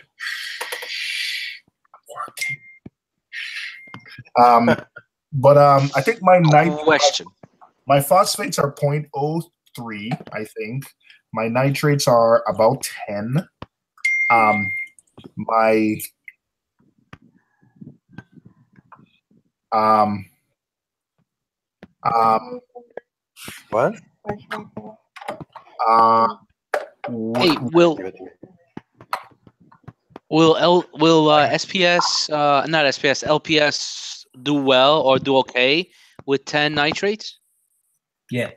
I think my question. My phosphates are 0.03, I think. My nitrates are about 10. My what? Hey, will SPS not SPS LPS do well or do okay with 10 nitrates? Yeah.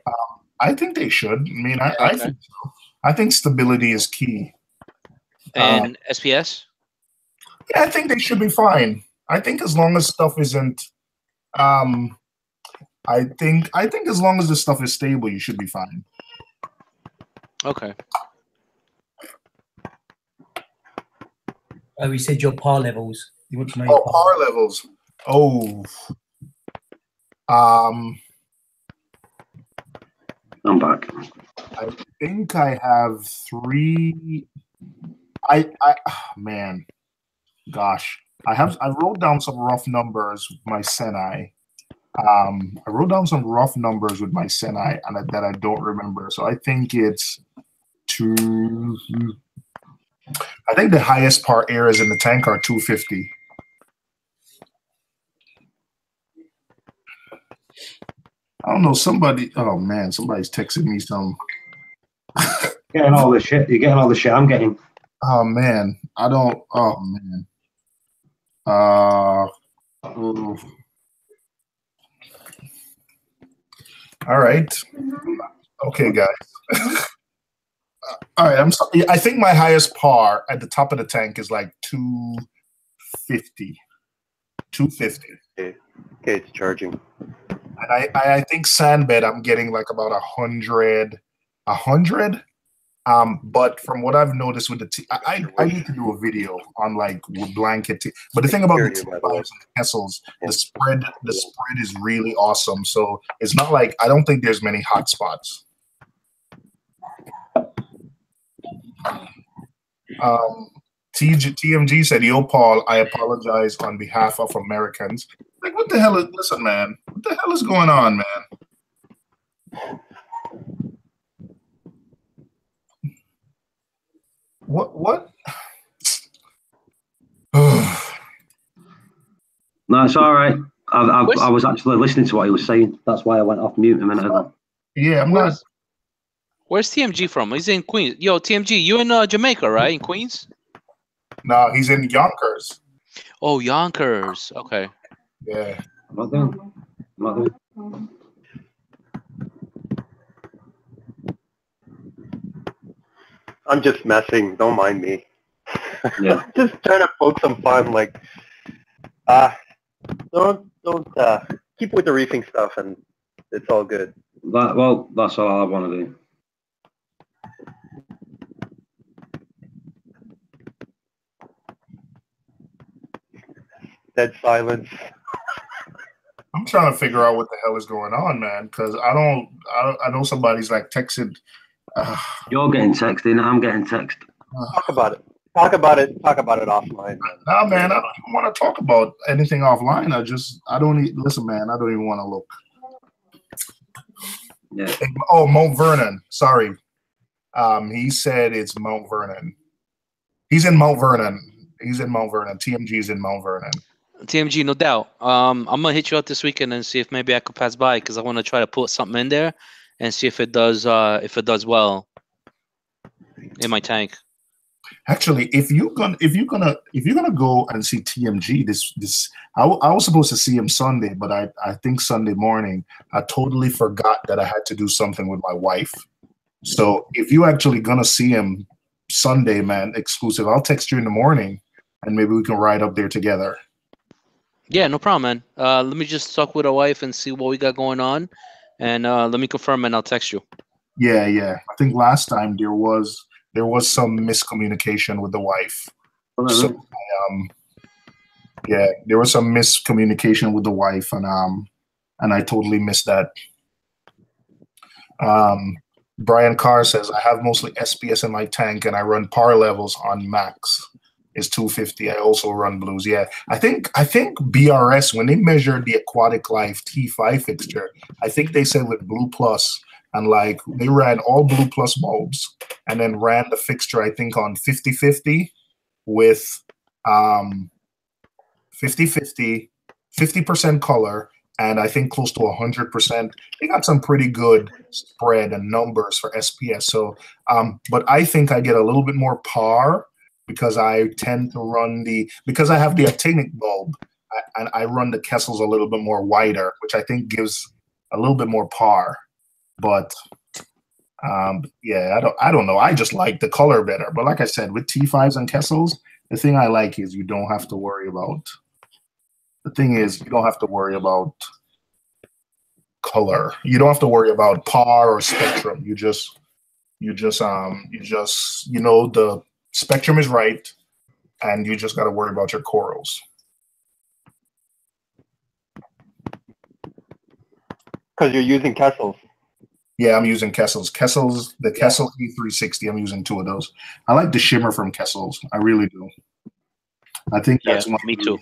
I think they should. I mean, I think so. I think stability is key. And SPS? Yeah, I think they should be fine. I think as long as stuff isn't I think as long as the stuff is stable, you should be fine. Okay. Oh, you said your par levels. You want to know Oh, your par levels. Oh. I'm back. I think I have 3. Man, gosh, I wrote down some rough numbers with my Senai. I wrote down some rough numbers with my Senai and that I don't remember. So I think it's 2. I think the highest par errors in the tank are 250. I don't know. Oh man, somebody's texting me some. Getting all the shit. You're getting all the shit I'm getting. Oh man, I don't. Oh man. Ooh. All right. Okay, guys. All right. I'm sorry. I think my highest par at the top of the tank is like 250. 250. Okay, it's charging. And I think sandbed I'm getting like about 100. 100. But from what I've noticed with the I need to do a video on like blanket but the thing about the T5s and the Kessels, the spread is really awesome. So it's not like I don't think there's many hot spots. TMG said, "Yo, Paul, I apologize on behalf of Americans." Like, what the hell is? Listen, man, what the hell is going on, man? What? No, it's all right. I was actually listening to what he was saying. That's why I went off mute a minute ago. Yeah, I'm not. Where's TMG from? He's in Queens. Yo, TMG, you in Jamaica, right? In Queens? No, he's in Yonkers. Oh, Yonkers. Okay. Yeah. I'm not doing. I'm just messing. Don't mind me. Yeah. Just trying to poke some fun. Like, don't keep with the reefing stuff, and it's all good. That's all I want to do. Dead silence. I'm trying to figure out what the hell is going on, man. Because I know somebody's like texting. You're getting texted. I'm getting texted. Talk about it. Talk about it offline. Nah, man, I don't even want to talk about anything offline. Listen, man, I don't even want to look. Yeah. Oh, Mount Vernon. Sorry. He said it's Mount Vernon. He's in Mount Vernon. TMG is in Mount Vernon. TMG, no doubt. I'm gonna hit you up this weekend and see if maybe I could pass by because I want to try to put something in there and see if it does well in my tank. Actually, if you're gonna go and see TMG, I was supposed to see him Sunday, but I think Sunday morning I totally forgot that I had to do something with my wife. So if you actually gonna see him Sunday, man, exclusive, I'll text you in the morning, and maybe we can ride up there together. Yeah, no problem, man. Let me just talk with our wife and see what we got going on, and let me confirm, and I'll text you. Yeah, yeah. I think last time there was some miscommunication with the wife. So yeah, there was some miscommunication with the wife, and I totally missed that. Brian Carr says I have mostly SPS in my tank, and I run par levels on max is 250. I also run blues. Yeah, I think BRS, when they measured the aquatic life T5 fixture, I think they said with Blue Plus, and like they ran all Blue Plus bulbs and then ran the fixture, I think, on 50-50 with 50-50, 50% color, and I think close to 100%. They got some pretty good spread and numbers for SPS. So, but I think I get a little bit more par because I tend to run because I have the actinic bulb, and I run the Kessels a little bit more wider, which I think gives a little bit more par. But yeah, I don't know. I just like the color better. But like I said, with T5s and Kessels, the thing I like is you don't have to worry about. The thing is, you don't have to worry about color. You don't have to worry about par or spectrum. You just the spectrum is right, and you just got to worry about your corals. Because you're using Kessels. Yeah, I'm using Kessels. The Kessel E360. I'm using 2 of those. I like the shimmer from Kessels. I really do. I think that's me too.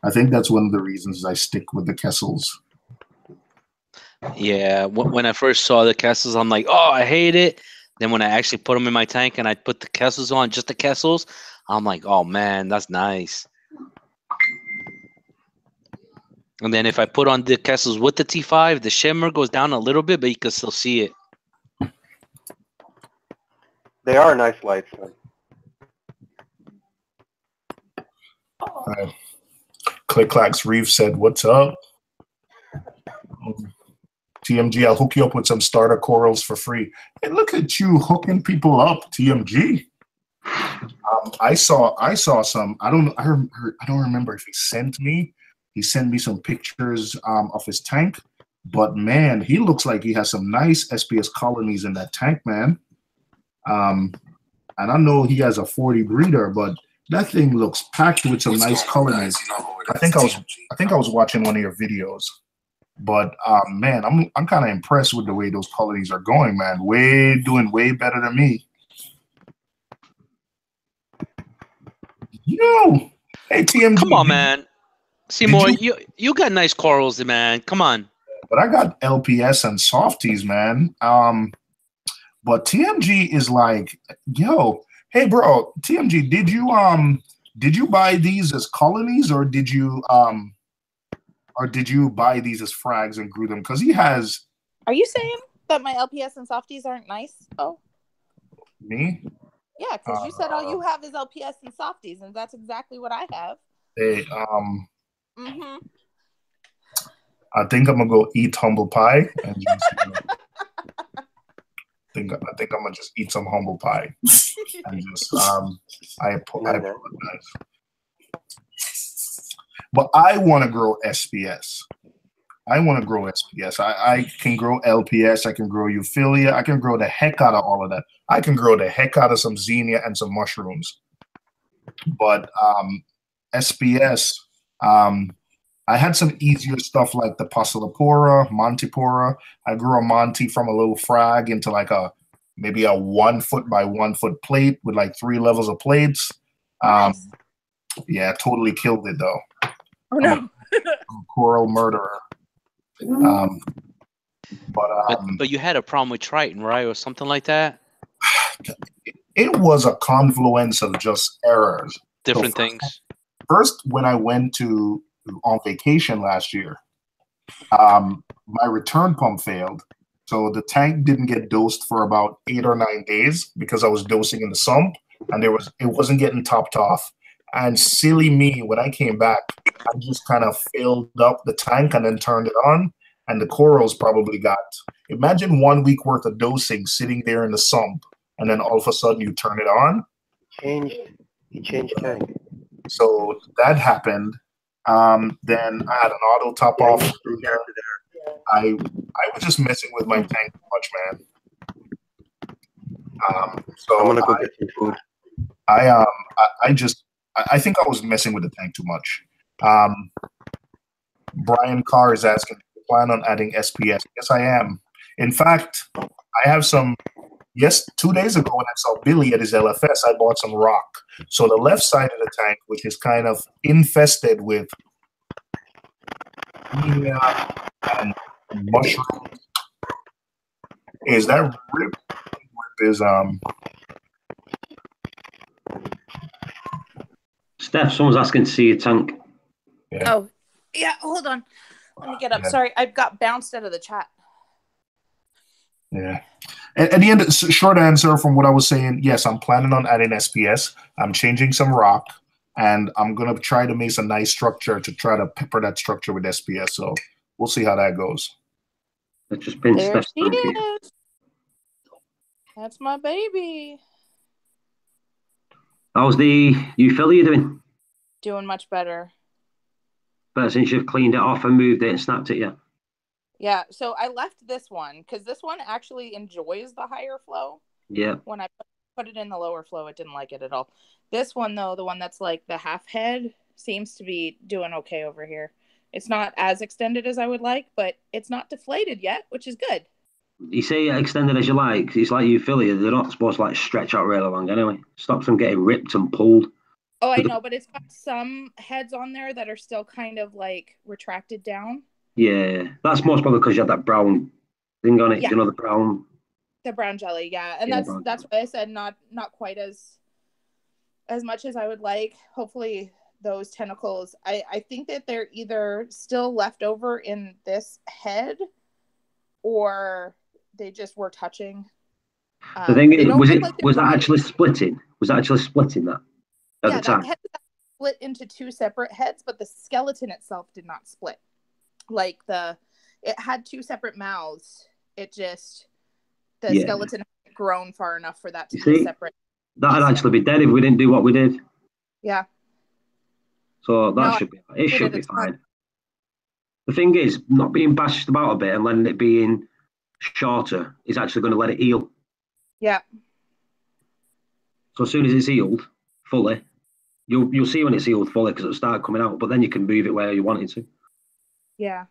I think that's one of the reasons I stick with the Kessels. Yeah, when I first saw the Kessels, I'm like, oh, I hate it. Then when I actually put them in my tank and I put the Kessels on, just the Kessels, I'm like, oh man, that's nice. And then if I put on the Kessels with the T5, the shimmer goes down a little bit, but you can still see it. They are nice lights. Click Clacks Reef said, "What's up? TMG, I'll hook you up with some starter corals for free." Hey, look at you hooking people up, TMG. I saw some. I don't remember if he sent me. He sent me some pictures of his tank, but man, he looks like he has some nice SPS colonies in that tank, man. And I know he has a 40 breeder, but that thing looks packed with some nice colonies. I think I was watching one of your videos, but man, I'm kind of impressed with the way those colonies are going, man. Doing way better than me. Yo, hey TMG, come on, man. Seymour, you got nice corals, man. Come on. But I got LPS and softies, man. But TMG is like, yo, hey bro, TMG, did you buy these as colonies, or did you buy these as frags and grew them? Because he has. Are you saying that my LPS and softies aren't nice? Oh, me? Yeah, because you said all you have is LPS and softies, and that's exactly what I have. Hey, I think I'm gonna go eat humble pie and just, I think I'm gonna just eat some humble pie and just I apologize. But I want to grow SPS. I want to grow SPS. I can grow LPS. I can grow Euphilia. I can grow the heck out of all of that. I can grow the heck out of some Xenia and some mushrooms. But SPS, I had some easier stuff like the Passalapora, Montipora. I grew a Monty from a little frag into like maybe a 1 foot by 1 foot plate with like 3 levels of plates. Nice. Yeah, totally killed it though. Oh no. I'm a coral murderer. But you had a problem with Triton, right, or something like that? It was a confluence of just errors. Different things. First, when I went on vacation last year, my return pump failed. So the tank didn't get dosed for about 8 or 9 days because I was dosing in the sump, and it wasn't getting topped off. And silly me, when I came back, I just kind of filled up the tank and then turned it on, and the corals probably got. Imagine 1 week worth of dosing sitting there in the sump, and then all of a sudden you turn it on. He changed tank. So that happened. Then I had an auto top off. I was just messing with my tank too much, man. So I'm gonna go get some food. I think I was messing with the tank too much. Brian Carr is asking, do you plan on adding SPS? Yes, I am. In fact, I have some. Yes, 2 days ago when I saw Billy at his LFS, I bought some rock. So the left side of the tank, which is kind of infested with and mushrooms, is that Rip is Steph, someone's asking to see your tank. Yeah. Oh, yeah. Hold on. Let me get up. Sorry, I got bounced out of the chat. Yeah. At the end, short answer from what I was saying, yes, I'm planning on adding SPS. I'm changing some rock, and I'm going to try to make a nice structure to try to pepper that structure with SPS. So we'll see how that goes. That's just been There Steph's she tank here. is. That's my baby. How's the Euphyllia doing? Doing much better. But since you've cleaned it off and moved it and snapped it, yeah. Yeah, so I left this one because this one actually enjoys the higher flow. Yeah. When I put it in the lower flow, it didn't like it at all. This one, though, the one that's like the half head, seems to be doing okay over here. It's not as extended as I would like, but it's not deflated yet, which is good. You say extended as you like. It's like Euphyllia. They're not supposed to like stretch out really long anyway. Stops them getting ripped and pulled. Oh, I know, but it's got some heads on there that are still kind of like retracted down. Yeah, that's most probably because you had that brown thing on it. Yeah. You know, the brown. The brown jelly, yeah, and Yeah, that's why I said not quite as much as I would like. Hopefully, those tentacles. I think that they're either still left over in this head, or they just were touching. The thing is, was that right. actually splitting? Was that actually splitting that at the time? That head split into two separate heads, but the skeleton itself did not split. Like it had two separate mouths. It just skeleton had grown far enough for that to be separate. That'd actually be dead if we didn't do what we did. Yeah. So that should be fine. The thing is, not being bashed about a bit and letting it be in shorter is actually going to let it heal. Yeah. So as soon as it's healed fully, you'll see when it's healed fully because it'll start coming out. But then you can move it where you want it to. Yeah.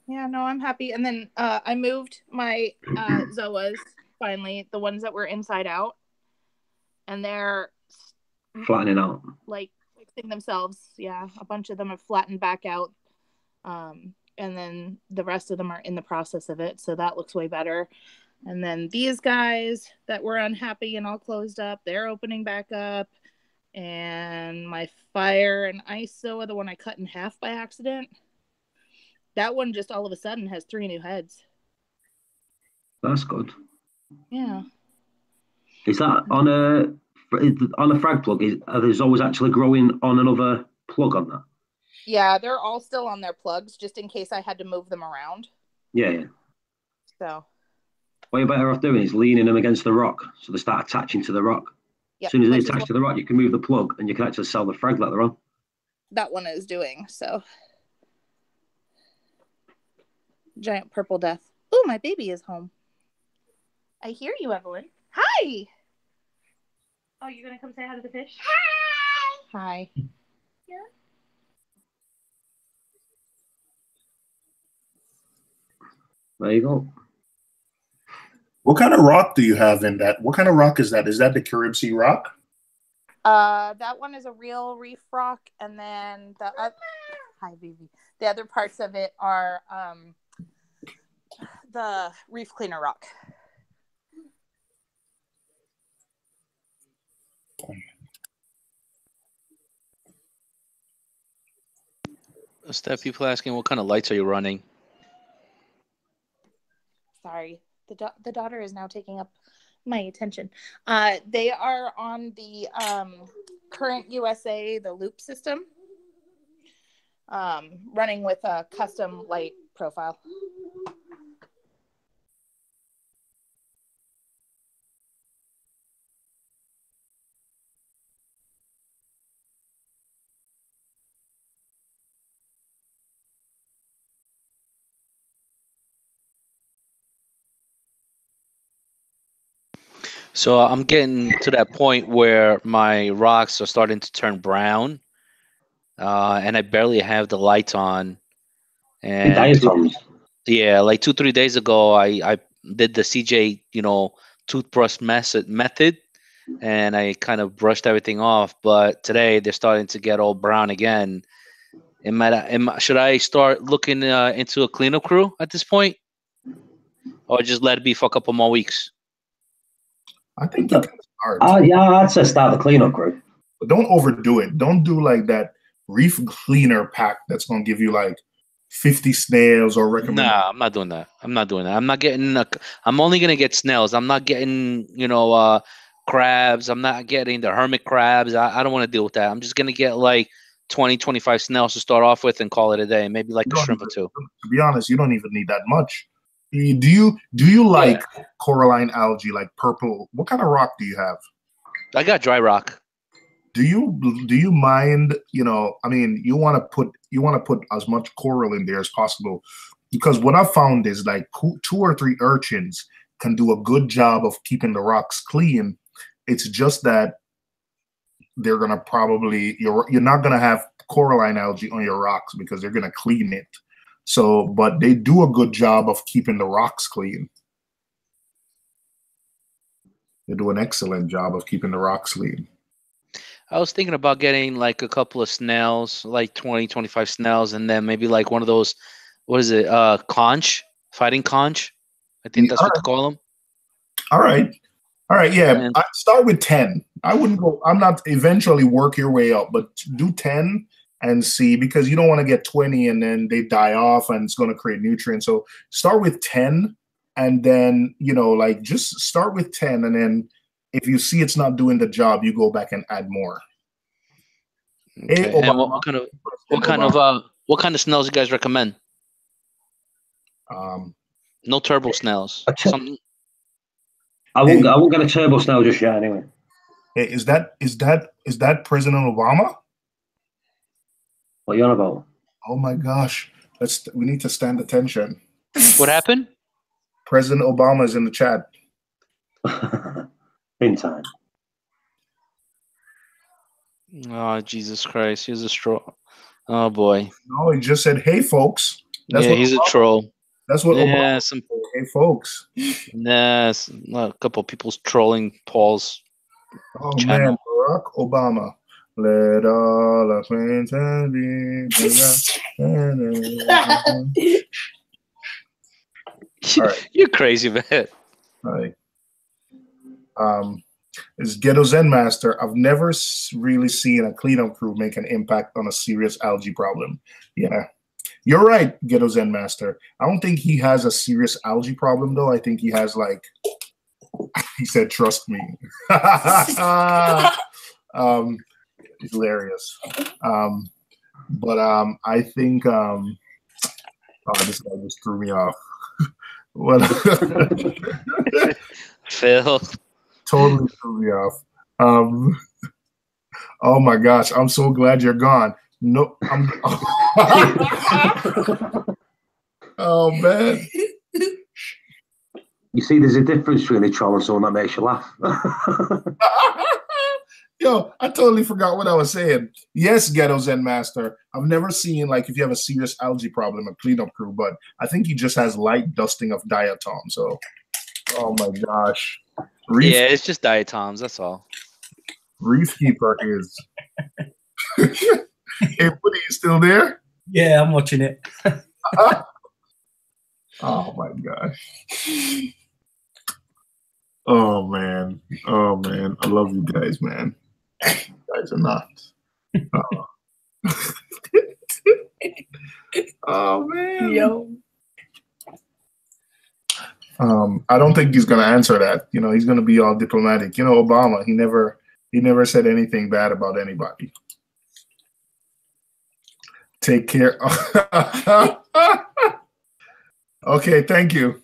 Yeah, no, I'm happy. And then I moved my Zoas finally, the ones that were inside out, and they're flattening out, like fixing themselves. Yeah, a bunch of them have flattened back out, and then the rest of them are in the process of it. So that looks way better. And then these guys that were unhappy and all closed up, they're opening back up. And my fire and ice Zoa, the one I cut in half by accident. That one just all of a sudden has 3 new heads. That's good. Yeah. Is that on a frag plug? Are those always actually growing on another plug on that? Yeah, they're all still on their plugs, just in case I had to move them around. Yeah. So. What you're better off doing is leaning them against the rock, so they start attaching to the rock. Yep, as soon as they attach to the rock, you can move the plug, and you can actually sell the frag that they're on. That one is doing so. Giant purple death. Oh, my baby is home. I hear you, Evelyn. Hi. Oh, you're gonna come say hi to the fish? Hi. Hi. Yeah. There you go. What kind of rock do you have in that? What kind of rock is that? Is that the Carib Sea rock? That one is a real reef rock, and then hi, baby. The other parts of it are the reef cleaner rock. Steph, people asking what kind of lights are you running? Sorry, the daughter is now taking up my attention. They are on the Current USA, the Loop system, running with a custom light profile. So I'm getting to that point where my rocks are starting to turn brown, and I barely have the lights on. And Diatoms. yeah, like 2-3 days ago, I did the CJ, toothbrush method, and I kind of brushed everything off. But today they're starting to get all brown again. Should I start looking into a cleanup crew at this point, or just let it be for a couple more weeks? I think you can start. Yeah, I'd say start the cleanup crew. But don't overdo it. Don't do like that reef cleaner pack that's going to give you like 50 snails or recommend. Nah, I'm not doing that. I'm not doing that. I'm not getting. I'm only gonna get snails. I'm not getting, crabs. I'm not getting the hermit crabs. I don't want to deal with that. I'm just gonna get like 20, 25 snails to start off with and call it a day. Maybe like a shrimp or two. To be honest, you don't even need that much. Do you like coralline algae, like purple? What kind of rock do you have? I got dry rock. Do you mind? You want to put as much coral in there as possible, because what I've found is like 2 or 3 urchins can do a good job of keeping the rocks clean. It's just that they're gonna probably you're not gonna have coralline algae on your rocks because they're gonna clean it. So, but they do a good job of keeping the rocks clean. They do an excellent job of keeping the rocks clean. I was thinking about getting like a couple of snails, like 20, 25 snails, and then maybe like one of those, what is it, conch, fighting conch? I think that's what they call them. All right, yeah. I'd start with 10. I wouldn't go. I'm not eventually work your way up, but do 10 and see, because you don't want to get 20 and then they die off and it's going to create nutrients. So start with 10, and then just start with 10, and then if you see it's not doing the job, you go back and add more. Okay. Hey, and what kind of snails you guys recommend? No turbo snails. I won't get a turbo snail just yet anyway. Hey, is that President Obama? What are you on about? Oh my gosh. We need to stand attention. What happened? President Obama is in the chat. In time. Oh, Jesus Christ. He's a straw. Oh, boy. No, he just said, hey, folks. He's a troll. That's what Obama said. Hey, folks. Yes. A couple of people's trolling Paul's channel. Man, Barack Obama. Let all acquaintance be. All right. You're crazy, man. All right. Is Ghetto Zen Master. I've never really seen a cleanup crew make an impact on a serious algae problem. Yeah, you're right, Ghetto Zen Master. I don't think he has a serious algae problem, though. I think he has he said, trust me. Hilarious. But I think, this guy just threw me off. Phil. Totally threw me off. Oh my gosh, I'm so glad you're gone. No, oh man. You see, there's a difference between a troll and someone that makes you laugh. Yo, I totally forgot what I was saying. Yes, Ghetto Zen Master. I've never seen, if you have a serious algae problem, a cleanup crew, but I think he just has light dusting of diatom. So, oh my gosh. Reef, yeah, it's just diatoms. That's all. Reef Keeper is. Hey, Woody, you still there? Yeah, I'm watching it. Oh my gosh. Oh man. I love you guys, man. You guys are nuts. Oh man. Yo. I don't think he's going to answer that. You know, he's going to be all diplomatic. You know, Obama, he never said anything bad about anybody. Take care. Okay, thank you.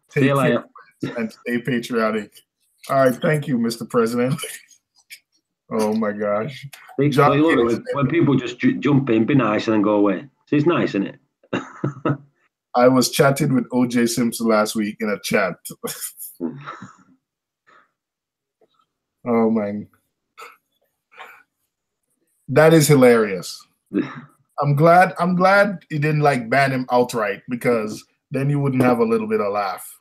See you later. And stay patriotic. All right, thank you, Mr. President. Oh my gosh. John, when people just jump in, be nice and then go away. So it's nice, isn't it? I was chatting with O.J. Simpson last week in a chat. Oh man, that is hilarious. I'm glad he didn't like ban him outright, because then you wouldn't have a little bit of laugh.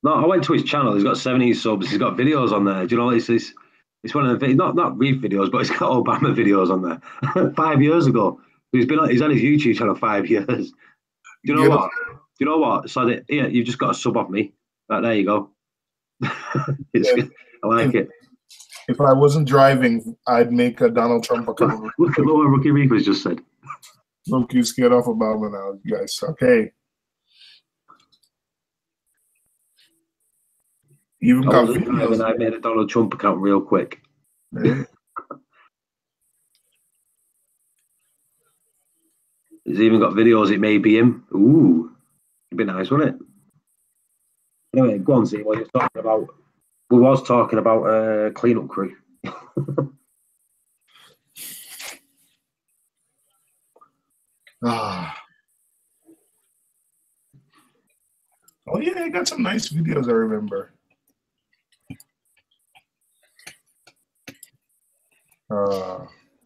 No, I went to his channel. He's got 70 subs. He's got videos on there. Do you know what it's one of the not Reef videos, but he's got Obama videos on there. 5 years ago. He's on his YouTube channel 5 years. Do you know what? Do you know what? So yeah, you've just got a sub off me. Right, there you go. I like it. If I wasn't driving, I'd make a Donald Trump account. Look at what Rookie Reefer's just said. Look, you scared off Obama now, you guys. Okay. Even got videos. I made a Donald Trump account real quick. Yeah. He's even got videos. It may be him. Ooh, it'd be nice, wouldn't it? Anyway, go on, see what you're talking about. We was talking about cleanup crew. Oh yeah, I got some nice videos. I remember.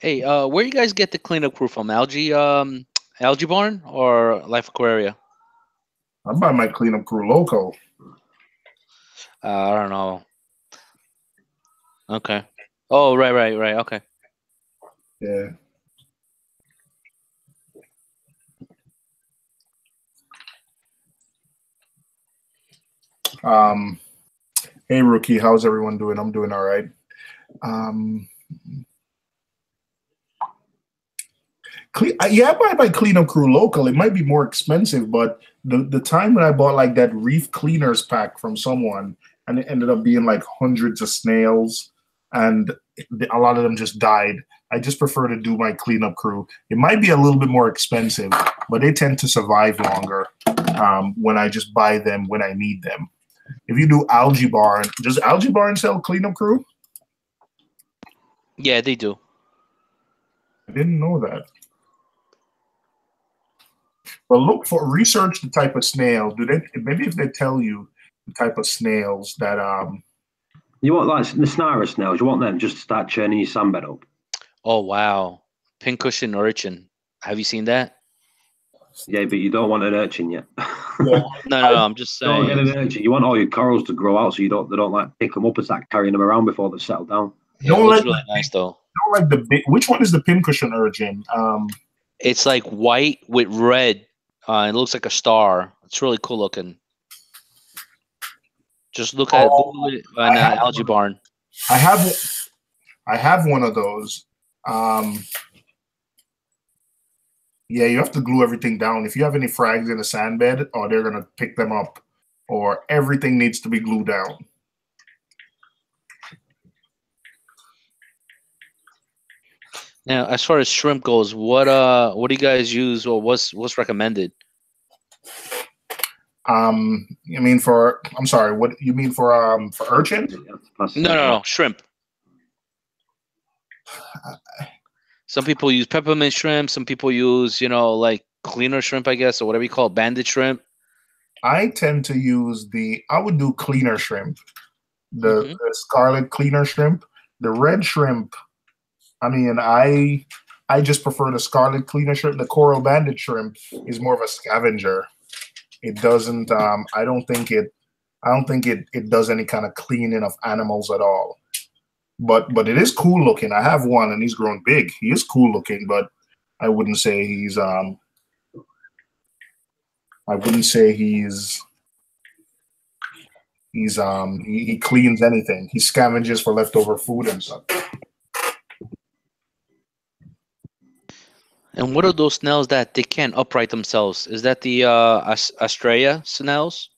Hey, where you guys get the cleanup crew from? Algae Barn or Life Aquaria? I buy my cleanup crew local. I don't know. Okay. Oh, right. Okay. Yeah. Hey, Rookie, how's everyone doing? I'm doing all right. Yeah, I buy my cleanup crew local. It might be more expensive, but the time when I bought like that Reef cleaners pack from someone, and it ended up being like hundreds of snails, and a lot of them just died. I just prefer to do my cleanup crew. It might be a little bit more expensive, but they tend to survive longer when I just buy them when I need them. If you do Algae Barn, does Algae Barn sell cleanup crew? Yeah, they do. I didn't know that. But research the type of snails. Maybe if they tell you the type of snails that you want like the snarus snails, you want them just to start churning your sandbed up. Oh wow. Pincushion urchin. Have you seen that? Yeah, but you don't want an urchin yet. No, I'm just saying. Don't get an urchin. You want all your corals to grow out so they don't like pick them up and start carrying them around before they settle down. Yeah, it looks really nice though. Don't like the big. Which one is the pincushion urchin? It's like white with red. It looks like a star. It's really cool looking. Just look at it on Algae Barn. I have one of those. Yeah, you have to glue everything down. If you have any frags in a sand bed, or they're gonna pick them up, or everything needs to be glued down. Now, as far as shrimp goes, what do you guys use, or what's recommended? You mean for? I'm sorry. What you mean for urchin? No, shrimp. Some people use peppermint shrimp. Some people use, like cleaner shrimp, I guess, or whatever you call it, banded shrimp. I tend to use I would do cleaner shrimp, the scarlet cleaner shrimp. The red shrimp, I mean, I just prefer the scarlet cleaner shrimp. The coral banded shrimp is more of a scavenger. It doesn't. I don't think it does any kind of cleaning of animals at all. But it is cool looking. I have one, and he's grown big. He is cool looking, but I wouldn't say he's. I wouldn't say he's. He cleans anything. He scavenges for leftover food and stuff. And what are those snails that they can't upright themselves? Is that the Australia snails?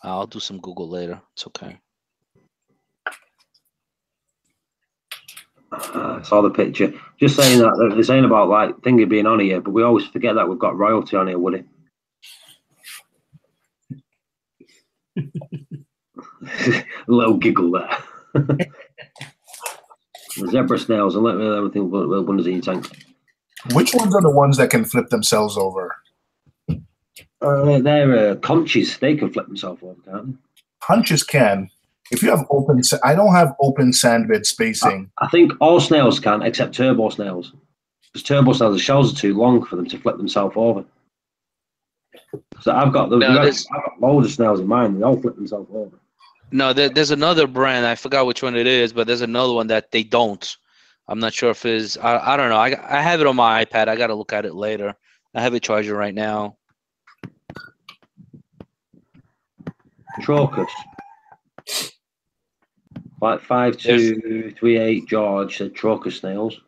I'll do some Google later. It's okay. I saw the picture. Just saying that they're saying about like thingy being on here, but we always forget that we've got royalty on here, Woody. A little giggle there. The zebra snails, and let me everything one in tanks. Which ones are the ones that can flip themselves over? They're conches. They can flip themselves over, can't they? Hunches can. If you have open, I don't have open sand bed spacing. I think all snails can, except turbo snails. Because turbo snails, the shells are too long for them to flip themselves over. So I've got loads of snails in mine. They all flip themselves over. No, there's another brand. I forgot which one it is, but there's another one that they don't. I'm not sure if it's. I don't know. I have it on my iPad. I got to look at it later. I have it charging right now. Trocus. Like 5238 George said Trocus snails.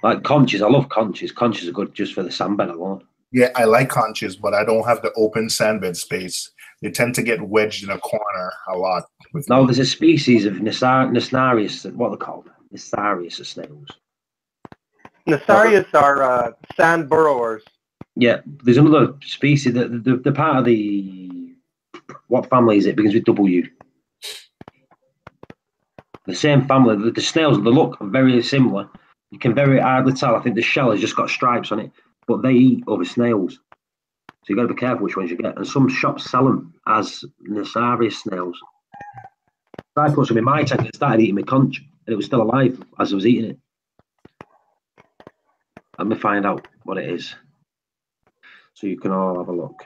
Like conches. I love conches. Conches are good just for the sandbed alone. Yeah, I like conches, but I don't have the open sandbed space. They tend to get wedged in a corner a lot. No, there's a species of Nasarius, what are they called? Nasarius snails. Nasarius are sand burrowers. Yeah, there's another species that the part of the what family is it? Begins with W. The same family. The snails, the look are very similar. You can very hardly tell. I think the shell has just got stripes on it, but they eat other snails. So you got to be careful which ones you get. And some shops sell them as Nasarius snails. So I put some in my tank and started eating my conch, and it was still alive as I was eating it. Let me find out what it is, so you can all have a look.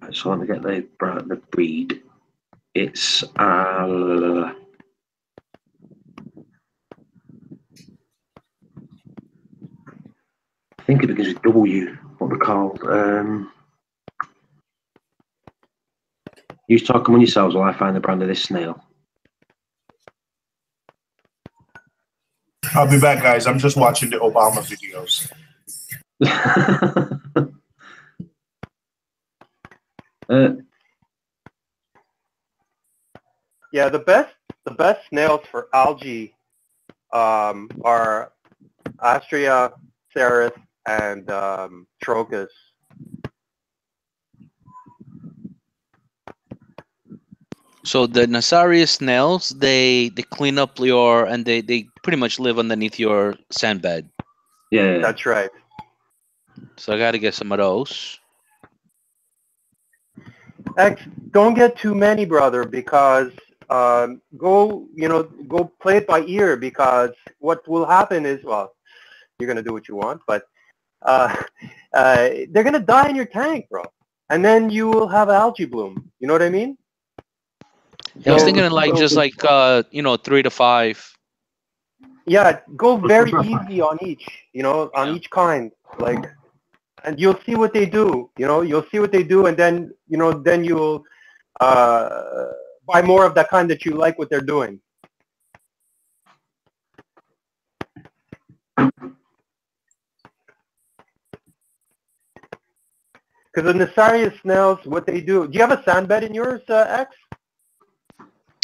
Right, so let me get the breed. It's I think it begins with W. What they're called. You talk among yourselves while I find the brand of this snail. I'll be back, guys. I'm just watching the Obama videos. Yeah, the best snails for algae are Astrea, Ceres, and Trocus. So the Nasarius snails, they clean up and they pretty much live underneath your sand bed. Yeah, that's right. So I got to get some of those. X, don't get too many, brother, because go play it by ear, because what will happen is, well, you're gonna do what you want, but they're gonna die in your tank, bro, and then you will have algae bloom. You know what I mean? Yeah, I was thinking just 3 to 5. Yeah, go very easy on each, on each kind, like, and you'll see what they do. You'll see what they do, and then then you'll buy more of that kind that you like what they're doing. Because the Nasarius snails, what they do. Do you have a sand bed in yours, X?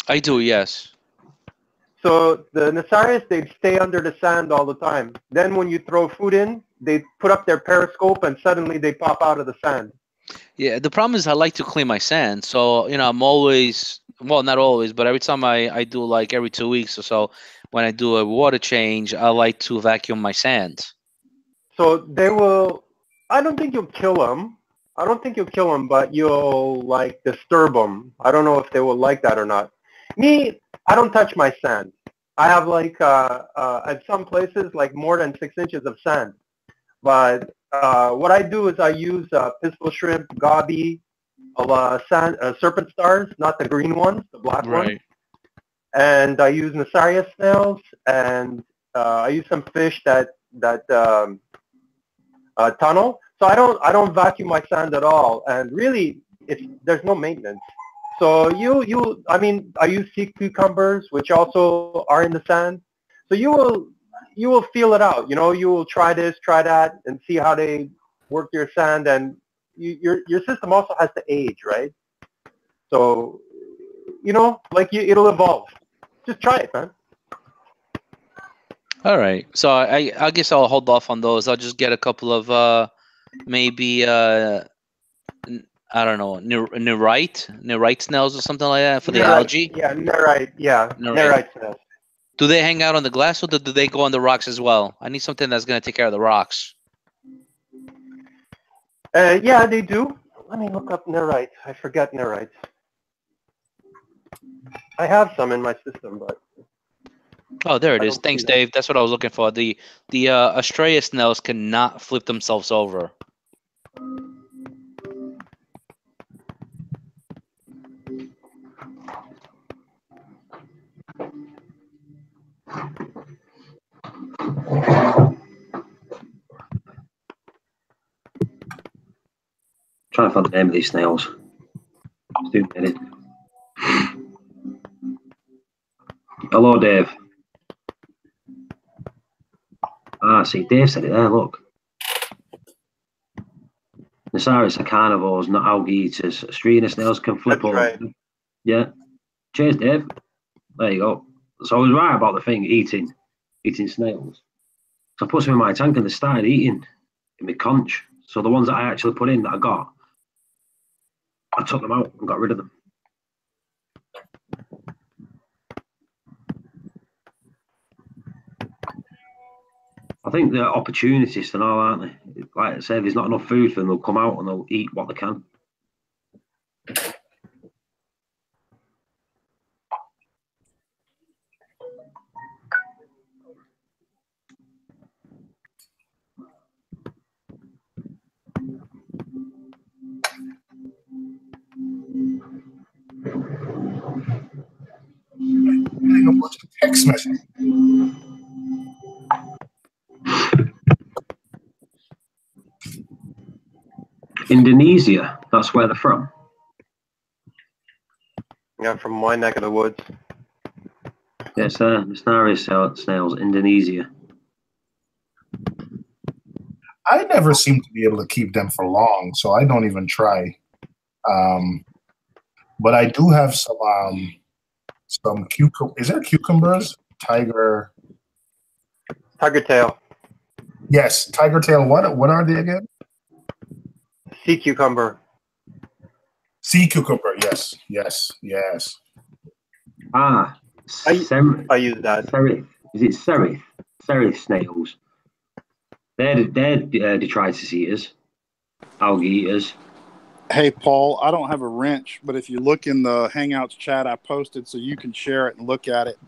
I do, yes. So the Nasarius, they stay under the sand all the time. Then when you throw food in, they put up their periscope and suddenly they pop out of the sand. Yeah, the problem is I like to clean my sand. So, I'm always, well, not always, but every time I do like every 2 weeks or so, when I do a water change, I like to vacuum my sand. So they will, I don't think you'll kill them. But you'll like disturb them. I don't know if they will like that or not. Me, I don't touch my sand. I have like at some places like more than 6 inches of sand. But what I do is I use pistol shrimp, goby, serpent stars, not the green ones, the black ones. And I use Nasarius snails, and I use some fish that tunnel. So I don't vacuum my sand at all, and really, there's no maintenance. So I use sea cucumbers, which also are in the sand. So you will you will feel it out. You know, you will try this, try that, and see how they work your sand. And your system also has to age, right? So, you know, like it'll evolve. Just try it, man. All right. So I guess I'll hold off on those. I'll just get a couple of maybe I don't know, Nerite snails or something like that for the algae. Yeah, Nerite. Yeah, Nerite snails. Do they hang out on the glass or do they go on the rocks as well? I need something that's gonna take care of the rocks. Yeah, they do. Let me look up Nerite. I forgot Nerite. I have some in my system, but Oh, there it is. Thanks, Dave. That's what I was looking for. The Australia snails cannot flip themselves over. Trying to find the name of these snails. Hello, Dave. Ah, see, Dave said it there, look. Nasaris are carnivores, not algae eaters. Australian snails can flip over. Right. Yeah. Cheers, Dave. There you go. So I was right about the thing, eating snails. So I put some in my tank and they started eating in my conch. So the ones that I actually put in that I got, I took them out and got rid of them. I think they're opportunists and all, aren't they? Like I say, if there's not enough food for them, they'll come out and they'll eat what they can. Getting a bunch of text messages. Indonesia, that's where they're from. Yeah, from my neck of the woods. Yes, Nasaris snails, Indonesia. I never seem to be able to keep them for long, so I don't even try. But I do have some cucumber. Is there cucumbers? Tiger tail. Yes, tiger tail. What are they again? Sea cucumber. Sea cucumber. Yes. Ah, I use that. Serif. Is it Serif? Serif snails. They're detritus eaters, algae eaters. Hey, Paul, I don't have a wrench, but if you look in the Hangouts chat I posted so you can share it and look at it,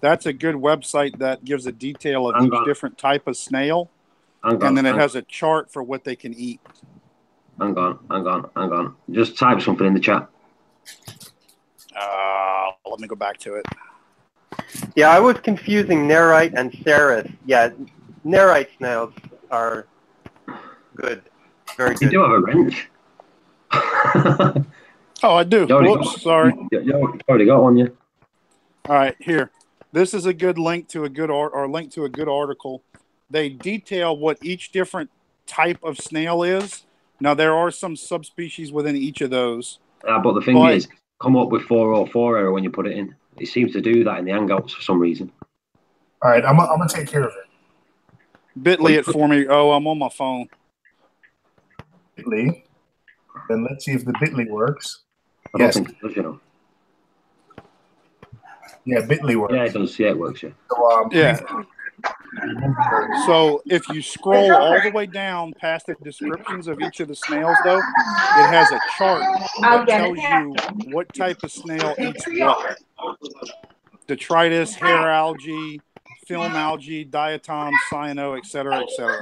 that's a good website that gives a detail of each different type of snail, and then it has a chart for what they can eat. Hang on. Just type something in the chat. Let me go back to it. Yeah, I was confusing Nerite and Ceres. Yeah, Nerite snails are good. Very good. You do have a wrench. Oh, I do. Whoops, sorry. You already got one, yeah. All right, here. This is a good link to a good link to a good article. They detail what each different type of snail is. Now there are some subspecies within each of those. But the thing is, come up with 404 error when you put it in. It seems to do that in the Hangouts for some reason. All right, I'm gonna take care of it. Bitly it for me. Oh, I'm on my phone. Bitly. Then let's see if the Bitly works. I don't think it does, you know. Yeah, Bitly works. Yeah, it does. Yeah, it works. Yeah. So, yeah. So if you scroll all the way down past the descriptions of each of the snails, though, it has a chart that tells you what type of snail eats what. Detritus, hair algae, film algae, diatom, cyano, etc., etc.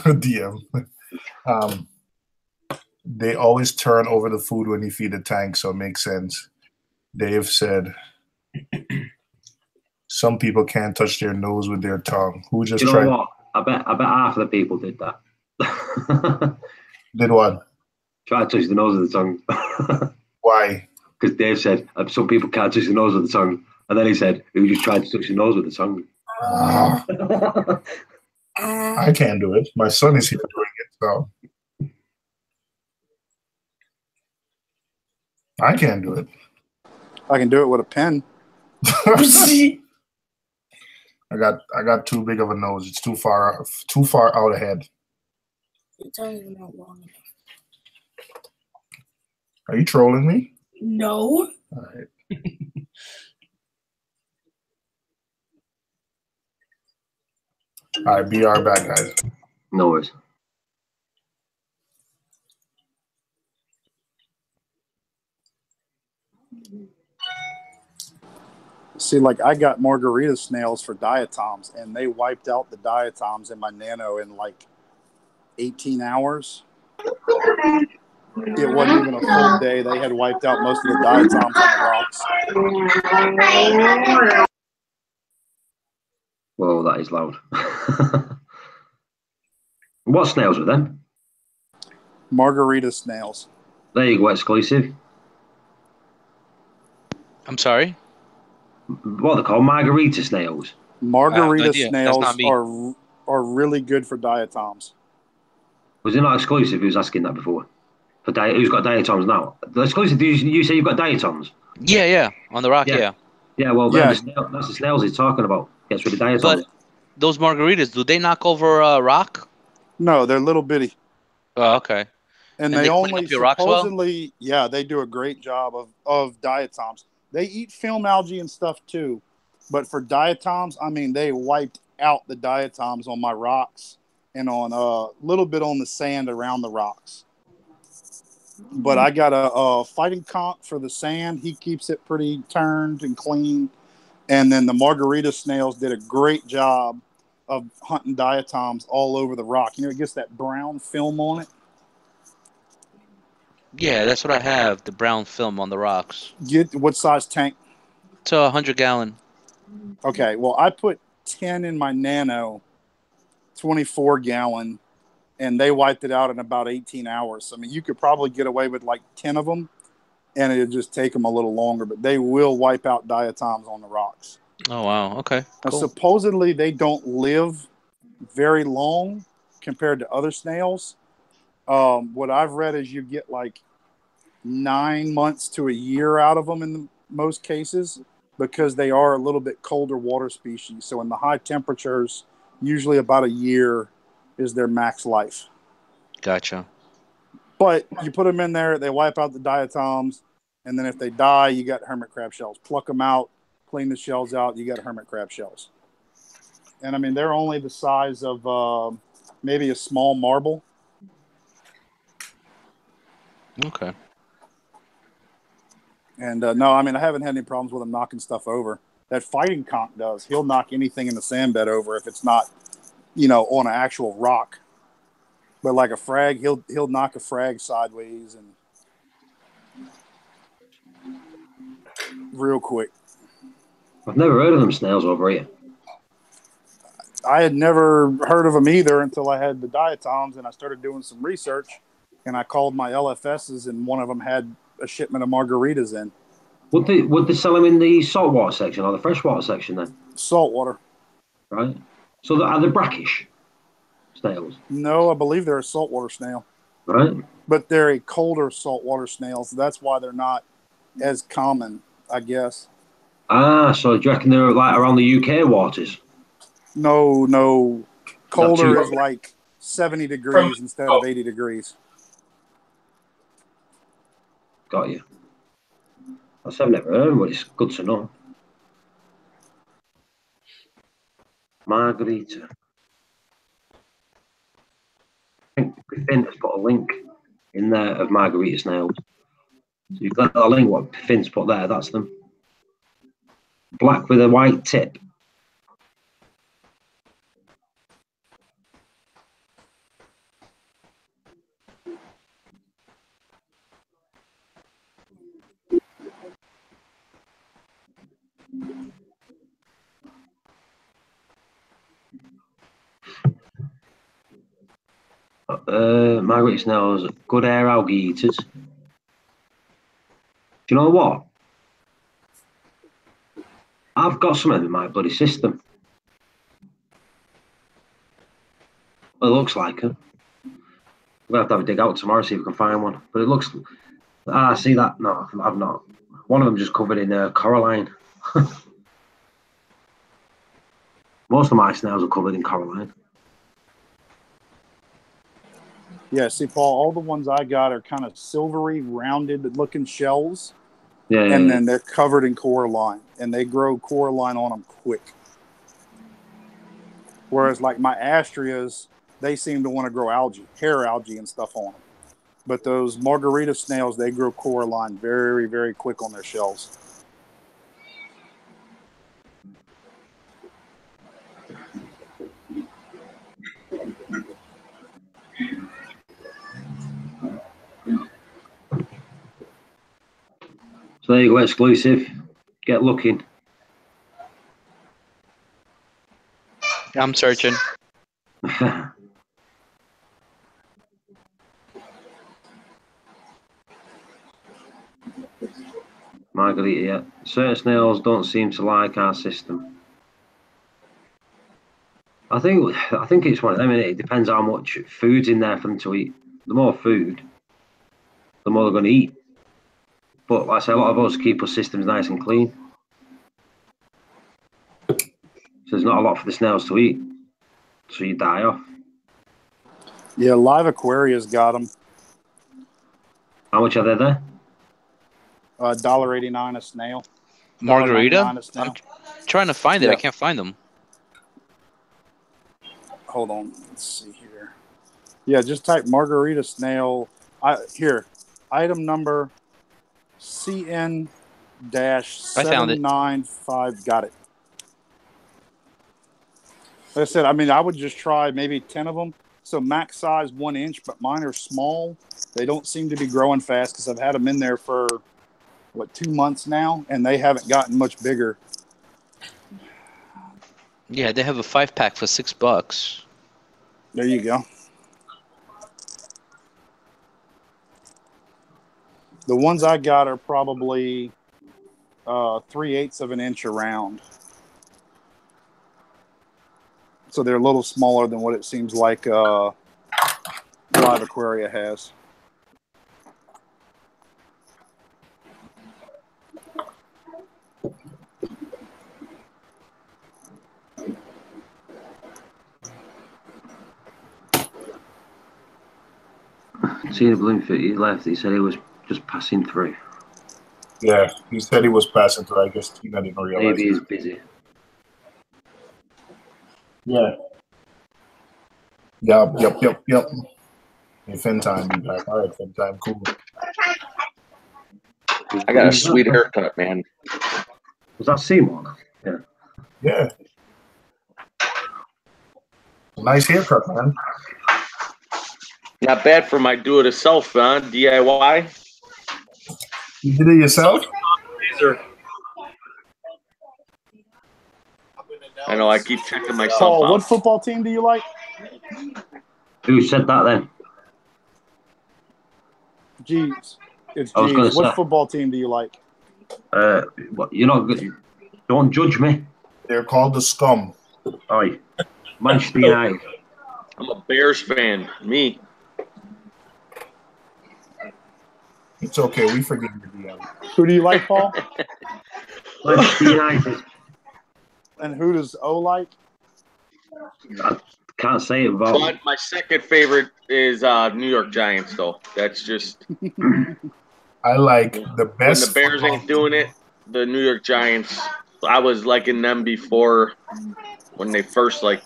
DM. They always turn over the food when you feed the tank, so it makes sense. Dave said, some people can't touch their nose with their tongue. Who just you know tried? What? I bet half of the people did that. Did what? Try to touch the nose of the tongue. Why? Because Dave said some people can't touch the nose with the tongue, and then he said, "Who just tried to touch the nose with the tongue?" I can't do it. My son is here doing it, so I can't do it. I can do it with a pen. I got too big of a nose. It's too far out ahead. Your tongue is not long enough. Are you trolling me? No. All right. All right, be our back, guys. No worries. See, like I got margarita snails for diatoms, and they wiped out the diatoms in my nano in like 18 hours. It wasn't even a full day. They had wiped out most of the diatoms on the rocks. Whoa, that is loud. What snails were them? Margarita snails. There you go, exclusive. I'm sorry. What are they called? Margarita snails. Margarita idea. That's snails not me. are really good for diatoms. Was it not exclusive? Who was asking that before? Who's got diatoms now? The exclusive. Did you say you've got diatoms? Yeah, on the rock, yeah. Yeah, well, Yeah. that's the snails he's talking about. Gets rid of diatoms. But those margaritas, do they knock over a rock? No, they're little bitty. Oh, okay. And they they clean only up your rocks well? supposedly, yeah, they do a great job of diatoms. They eat film algae and stuff too. But for diatoms, I mean, they wiped out the diatoms on my rocks and on a little bit on the sand around the rocks. But I got a fighting conch for the sand. He keeps it pretty turned and clean. And then the margarita snails did a great job of hunting diatoms all over the rock. You know, it gets that brown film on it. Yeah, that's what I have, the brown film on the rocks. Get what size tank? It's a 100-gallon. Okay, well, I put 10 in my nano, 24-gallon, and they wiped it out in about 18 hours. I mean, you could probably get away with like 10 of them, and it'd just take them a little longer, but they will wipe out diatoms on the rocks. Oh, wow. Okay, Now, cool. supposedly, they don't live very long compared to other snails. What I've read is you get like 9 months to a year out of them in most cases because they are a little bit colder water species. So in the high temperatures, usually about a year is their max life. Gotcha. But you put them in there, they wipe out the diatoms, and then if they die, you got hermit crab shells. Pluck them out, clean the shells out, you got hermit crab shells. And I mean, they're only the size of maybe a small marble. Okay. And no, I mean, I haven't had any problems with them knocking stuff over. That fighting conch does. He'll knock anything in the sand bed over if it's not, on an actual rock. But like a frag, he'll knock a frag sideways and real quick. I've never heard of them snails over here. I had never heard of them either until I had the diatoms and I started doing some research. And I called my LFSs, and one of them had a shipment of margaritas in. Would they sell them in the saltwater section or the freshwater section then? Saltwater. Right. So are they brackish snails? No, I believe they're a saltwater snail. Right. But they're a colder saltwater snail, so that's why they're not as common, I guess. Ah, so do you reckon they're like around the UK waters? No. Colder is like 70 degrees instead of 80 degrees. Got you. I've never heard of them, but it's good to know. Margarita. I think Finn has put a link in there of margarita snails. So you've got a link what Finn's put there, that's them. Black with a white tip. Margarita snails, good air algae eaters. Do you know what? I've got something in my bloody system. Well, it looks like it. We'll have to have a dig out tomorrow, see if we can find one. But it looks... Ah, see that? No, I've not. One of them just covered in coralline. Most of my snails are covered in coralline. Yeah, see, Paul, all the ones I got are kind of silvery, rounded-looking shells. Yeah, and yeah, then they're covered in coralline, and they grow coralline on them quick. Whereas, like my astrias, they seem to want to grow algae, hair algae and stuff on them. But those margarita snails, they grow coralline very, very quick on their shells. So there you go, exclusive. Get looking. I'm searching. Margarita, yeah. Certain snails don't seem to like our system. I think it's one of them. It depends how much food's in there for them to eat. The more food, the more they're going to eat. But like I say, a lot of us keep our systems nice and clean. So there's not a lot for the snails to eat. So you die off. Yeah, Live Aquaria's got them. How much are they there? $1.89 a snail. Margarita? $1.99 a snail. I'm trying to find it. Yeah. I can't find them. Hold on. Let's see here. Yeah, just type margarita snail. Here, item number CN-795. Got it. Like I said, I mean, I would just try maybe 10 of them. So max size 1 inch, but mine are small. They don't seem to be growing fast because I've had them in there for, 2 months now, and they haven't gotten much bigger. Yeah, they have a 5-pack for $6. There you go. The ones I got are probably 3/8 of an inch around. So they're a little smaller than what it seems like Live Aquaria has. Seeing a Bloomfield, he left. He said he was just passing through. Yeah, he said he was passing through. I guess Tina didn't realize. Maybe he's busy. Yeah. Yep. Hey, Fin Time be back. All right, Fin Time, cool. I got a sweet haircut, man. Was that Seymour? Yeah. Yeah. Nice haircut, man. Not bad for my do-it-yourself, huh? DIY. You did it yourself? I know. I keep checking myself Paul, out. what football team do you like? Who said that then? Jeeves. It's I was gonna Jeeves. What say- football team do you like? What, you're not good. Don't judge me. They're called the Scum. Oi. Manchester United. I'm a Bears fan. Me. It's okay. We forgive you, DM. Who do you like, Paul? Manchester United. And who does O like? I can't say it without. But my second favorite is New York Giants, though. That's just I like the when best. the Bears ain't doing it. The New York Giants. I was liking them before when they first started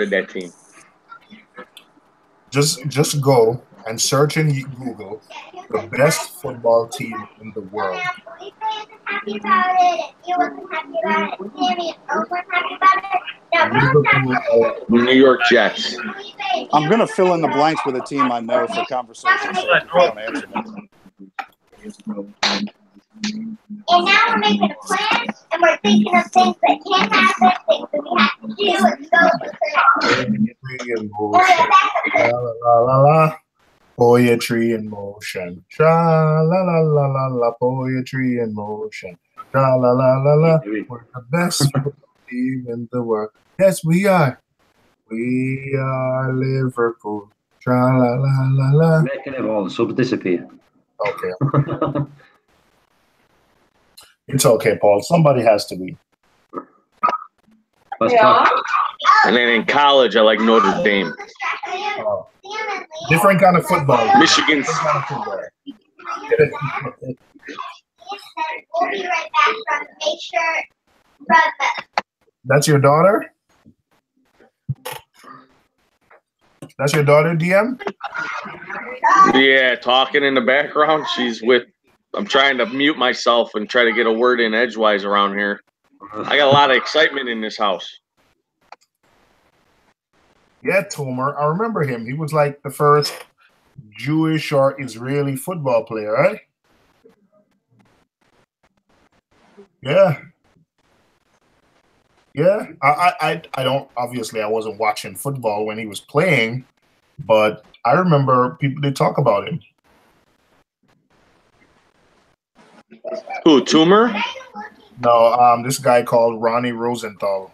that team. Just go and search in Google the best football team in the world. New York Jets. I'm going to fill in the blanks with a team I know for conversation, so I don't answer them. And now we're making a plan, and we're thinking of things that can happen, things that we have to do, and so La, la, la, la. Poetry in motion. Tra la la la la la. Poetry in motion. Tra la la la la. We're the best team in the world. Yes, we are. We are Liverpool. Tra la la la la. Making it all the subs disappear. Okay. It's okay, Paul. Somebody has to be. Yeah. And then in college, I like Notre Dame. Oh. Different kind of football. Michigan's. Different kind of football. We'll be right back from Make Sure. That's your daughter? That's your daughter, DM? Yeah, talking in the background. She's with. I'm trying to mute myself and try to get a word in edgewise around here. I got a lot of excitement in this house. Yeah, Tomer. I remember him. He was like the first Jewish or Israeli football player, right? Yeah. Yeah. I don't, obviously I wasn't watching football when he was playing, but I remember people did talk about him. Who, Toomer? No, this guy called Ronnie Rosenthal.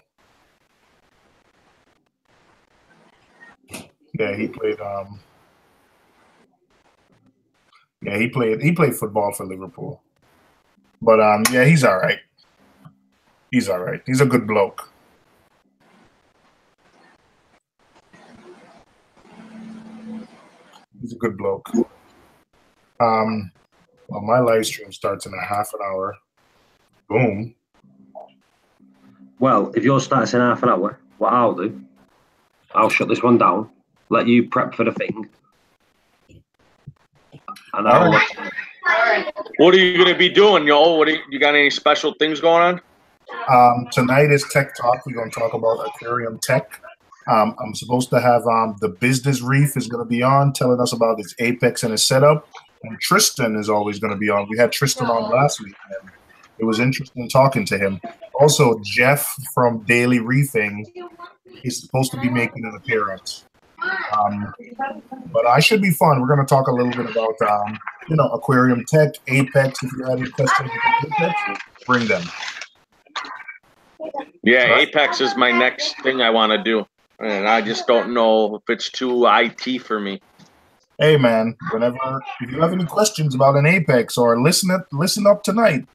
Yeah, he played he played football for Liverpool. But yeah, he's all right. He's all right. He's a good bloke. He's a good bloke. Well, my live stream starts in a half an hour. Boom. Well, if yours starts in half an hour, what I'll do, I'll shut this one down, let you prep for the thing. And I'll What are you going to be doing, yo? You got any special things going on? Tonight is Tech Talk. We're going to talk about aquarium tech. I'm supposed to have the business Reef is going to be on, telling us about his Apex and his setup. And Tristan is always going to be on. We had Tristan on last week, and it was interesting talking to him. Also, Jeff from Daily Reefing is supposed to be making an appearance. But I should be fun. We're going to talk a little bit about, aquarium tech, Apex. If you have any questions about Apex, bring them. Yeah, Apex is my next thing I want to do. And I just don't know if it's too IT for me. Hey, man, if you have any questions about an Apex or listen up tonight.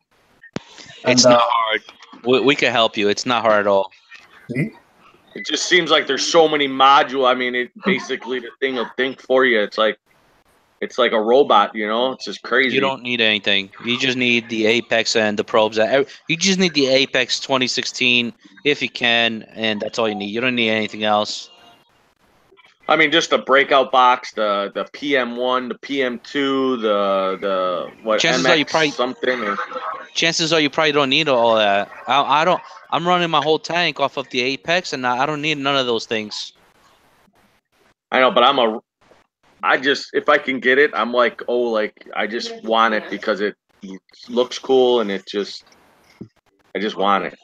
It's not hard. We can help you. It's not hard at all. See? It just seems like there's so many modules. I mean, it basically the thing will think for you. It's like a robot, It's just crazy. You don't need anything. You just need the Apex and the probes. You just need the Apex 2016 if you can, and that's all you need. You don't need anything else. I mean, just the breakout box, the PM1, the PM2, the what? Chances MX are you probably something. Chances are you probably don't need all that. I don't. I'm running my whole tank off of the Apex, and I don't need none of those things. I know, but if I can get it, I'm like, I just want it because it looks cool and I just want it.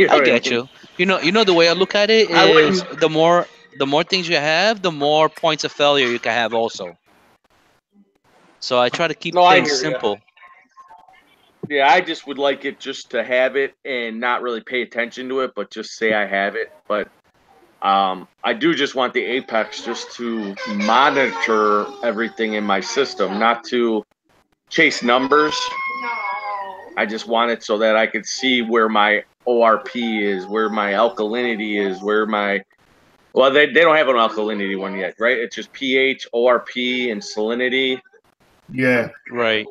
I get you. You know the way I look at it is the more things you have, the more points of failure you can have also. So I try to keep things simple. Yeah, I just would like it just to have it and not really pay attention to it, but just say I have it. But I do just want the Apex just to monitor everything in my system, not to chase numbers. I just want it so that I could see where my ORP is, where my alkalinity is, where my... Well, they don't have an alkalinity one yet, right? It's just pH, ORP, and salinity. Yeah. Right.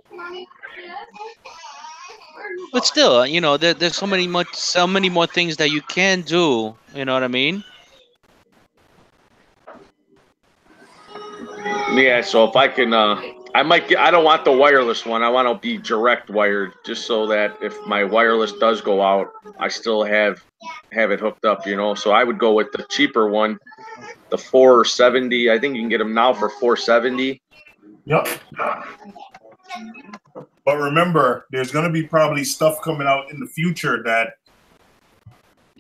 But still, there's so many more things that you can do. You know what I mean? Yeah. So if I can, I might get. I don't want the wireless one. I want to be direct wired, just so that if my wireless does go out, I still have it hooked up. So I would go with the cheaper one, the 470. I think you can get them now for 470. Yep. But remember, there's going to be probably stuff coming out in the future that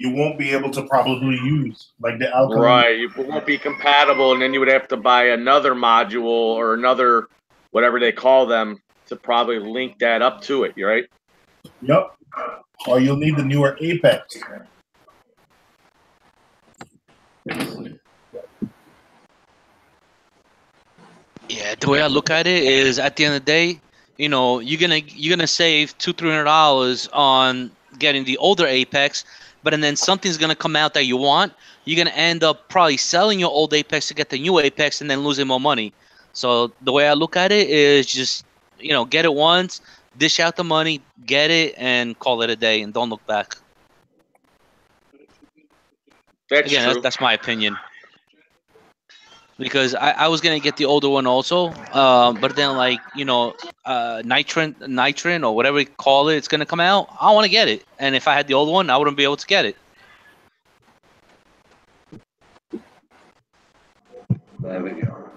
you won't be able to probably use, like the alkaline. Right, it won't be compatible, and then you would have to buy another module or another, whatever they call them, to probably link that up to it. Right? Yep. Or you'll need the newer Apex. Yeah, the way I look at it is, at the end of the day, you know, you're gonna save $200-300 on getting the older Apex, but and then something's gonna come out that you want. You're gonna end up probably selling your old Apex to get the new Apex, and then losing more money. So the way I look at it is just, you know, get it once, dish out the money, get it, and call it a day, and don't look back. That's Again, true. that's my opinion. Because I was gonna get the older one also, but then, like, you know, nitrin or whatever you call it, it's gonna come out. I want to get it, and if I had the old one, I wouldn't be able to get it. There we go.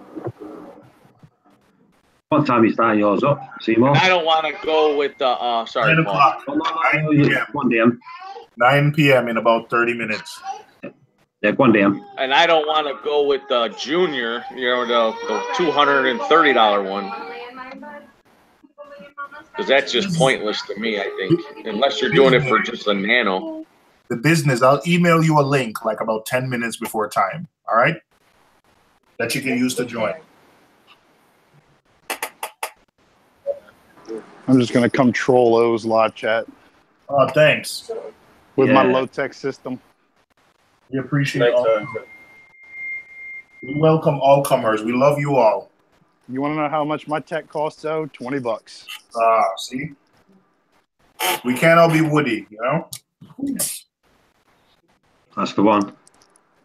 What time you starting yours up, Seymour? I don't want to go with the. Sorry, 9 Paul. o'clock. 9 p.m. 1 p.m. 9 p.m. in about 30 minutes. Yeah, 1 p.m. And I don't want to go with the junior, you know, the $230 one, because that's just pointless to me. I think, unless you're doing it for just a nano. The business. I'll email you a link like about 10 minutes before time. All right, that you can use to join. I'm just gonna come troll O's live chat. Oh, thanks. With my low tech system. We appreciate all. We welcome all comers. We love you all. You want to know how much my tech costs? though? $20. See, we can't all be Woody, you know. That's the one.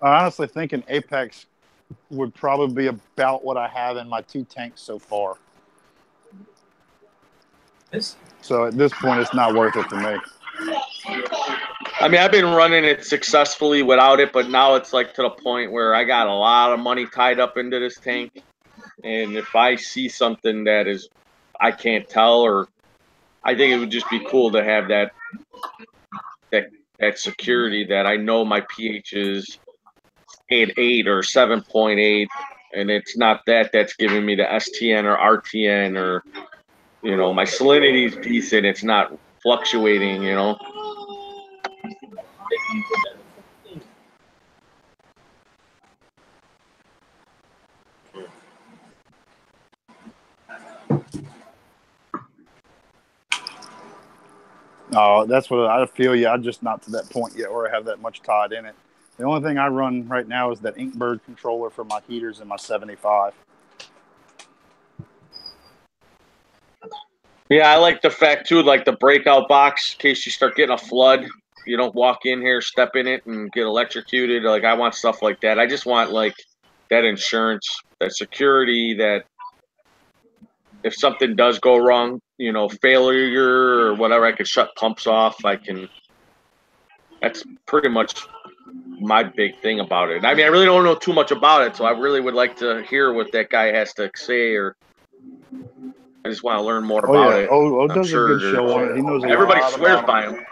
I honestly think an Apex would probably be about what I have in my 2 tanks so far. So at this point, it's not worth it to me. I mean, I've been running it successfully without it, but now it's like to the point where I got a lot of money tied up into this tank, and if I see something that is, I can't tell, or I think it would just be cool to have that security that I know my pH is 8 or 7.8, and it's not that's giving me the STN or RTN, or, you know, my salinity is decent. It's not fluctuating, you know. Oh, that's what I feel. Yeah, I'm just not to that point yet where I have that much tied in it. The only thing I run right now is that Inkbird controller for my heaters and my 75. Yeah, I like the fact too, like the breakout box, in case you start getting a flood, you don't walk in here, step in it, and get electrocuted. Like, I want stuff like that. I just want like that insurance, that security, that if something does go wrong, you know, failure or whatever, I could shut pumps off. That's pretty much my big thing about it. I mean, I really don't know too much about it, so I really would like to hear what that guy has to say, or I just want to learn more about it. Oh, does a good show on it. He knows a everybody lot swears about by him.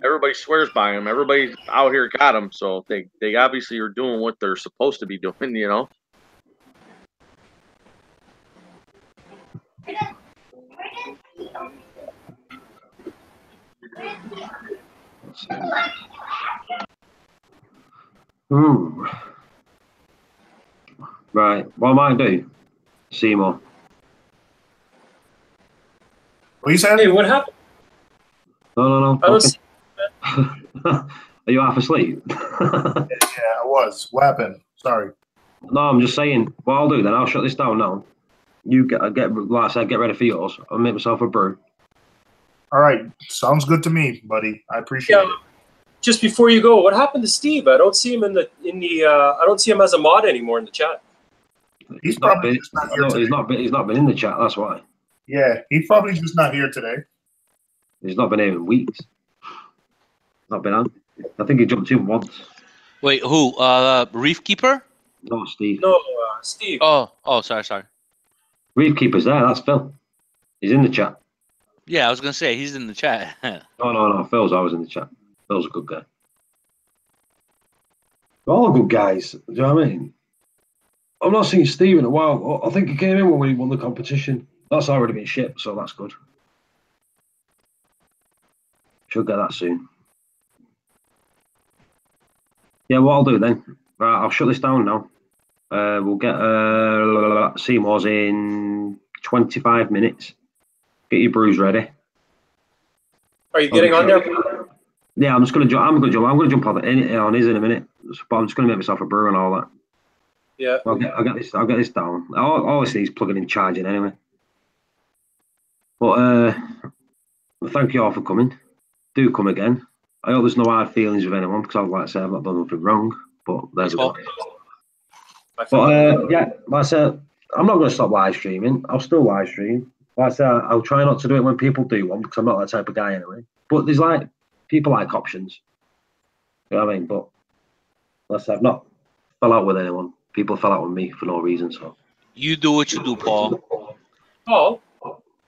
Everybody swears by him. Everybody out here got him, so they obviously are doing what they're supposed to be doing, you know. Right. What am I do, Seymour? What you said? Hey, what happened? No. I was. Are you half asleep? Yeah, I was. What happened? Sorry. No, I'm just saying. What I'll do then, I'll shut this down now. You get like I said, get ready for yours. I'll make myself a brew. All right, sounds good to me, buddy. I appreciate it. Just before you go, what happened to Steve? I don't see him in the I don't see him as a mod anymore in the chat. He's probably just not here today. He's not been in the chat. That's why. Yeah, he's probably just not here today. He's not been here in weeks. Not been on. I think he jumped in once. Wait, who? Reef Keeper? No, Steve. No, Steve. Oh, sorry. Reef Keeper's there. That's Phil. He's in the chat. Yeah, I was gonna say he's in the chat. No. Phil's always in the chat. Bill's a good guy. They're all good guys. Do you know what I mean? I've not seen Steve in a while. I think he came in when he won the competition. That's already been shipped, so that's good. Should get that soon. Yeah, what I'll do then, right, I'll shut this down now. We'll get Seymour's in 25 minutes. Get your brews ready. Are you getting on there? Yeah, I'm just gonna jump. I'm gonna jump on his in a minute. But I'm just gonna make myself a brew and all that. Yeah. I'll get this down. Obviously, he's plugging in charging anyway. But thank you all for coming. Do come again. I hope there's no hard feelings with anyone because, like I said, I've not done nothing wrong. But there's go. But yeah, like I said, I'm not going to stop live streaming. I'll still live stream. Like I said, I'll try not to do it when people do one because I'm not that type of guy anyway. But there's like people like options. You know what I mean? But like I said, I've not fell out with anyone. People fell out with me for no reason. So you do what you do, Paul. Paul.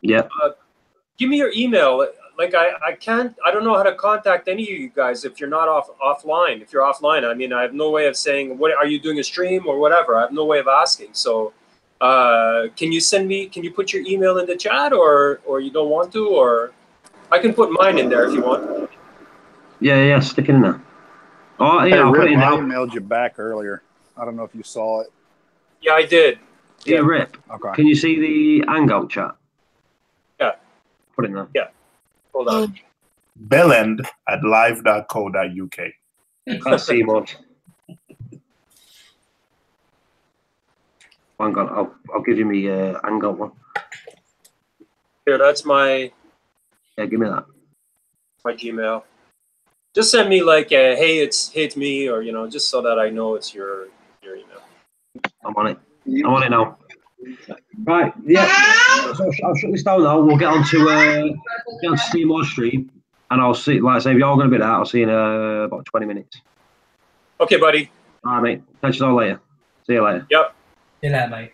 Yeah. Give me your email. Like I don't know how to contact any of you guys if you're not offline. If you're offline, I mean, I have no way of saying, what are you doing a stream or whatever? I have no way of asking. So can you put your email in the chat or you don't want to, or I can put mine in there if you want. Yeah, stick it in there. Oh yeah, Hey, I'll put Rip, it in I now. emailed you back earlier. I don't know if you saw it. Yeah, I did. Yeah, Rip. Okay. Can you see the Hangout chat? Yeah. Put it in there. Yeah. Hold on. Bellend@live.co.uk. That's Seymour. Hang on, I'll give you me Hangout one. Here, that's my. Yeah, give me that. My Gmail. Just send me like, hey, it's me, or just so that I know it's your email. I'm on it. I'm on it now. Right, yeah. So I'll shut this down now. We'll get on to Seymour's stream, and I'll see. Like I say, if you're all going to be there, I'll see you in about 20 minutes. Okay, buddy. All right, mate. Catch you all later. See you later. Yep. See you later, mate.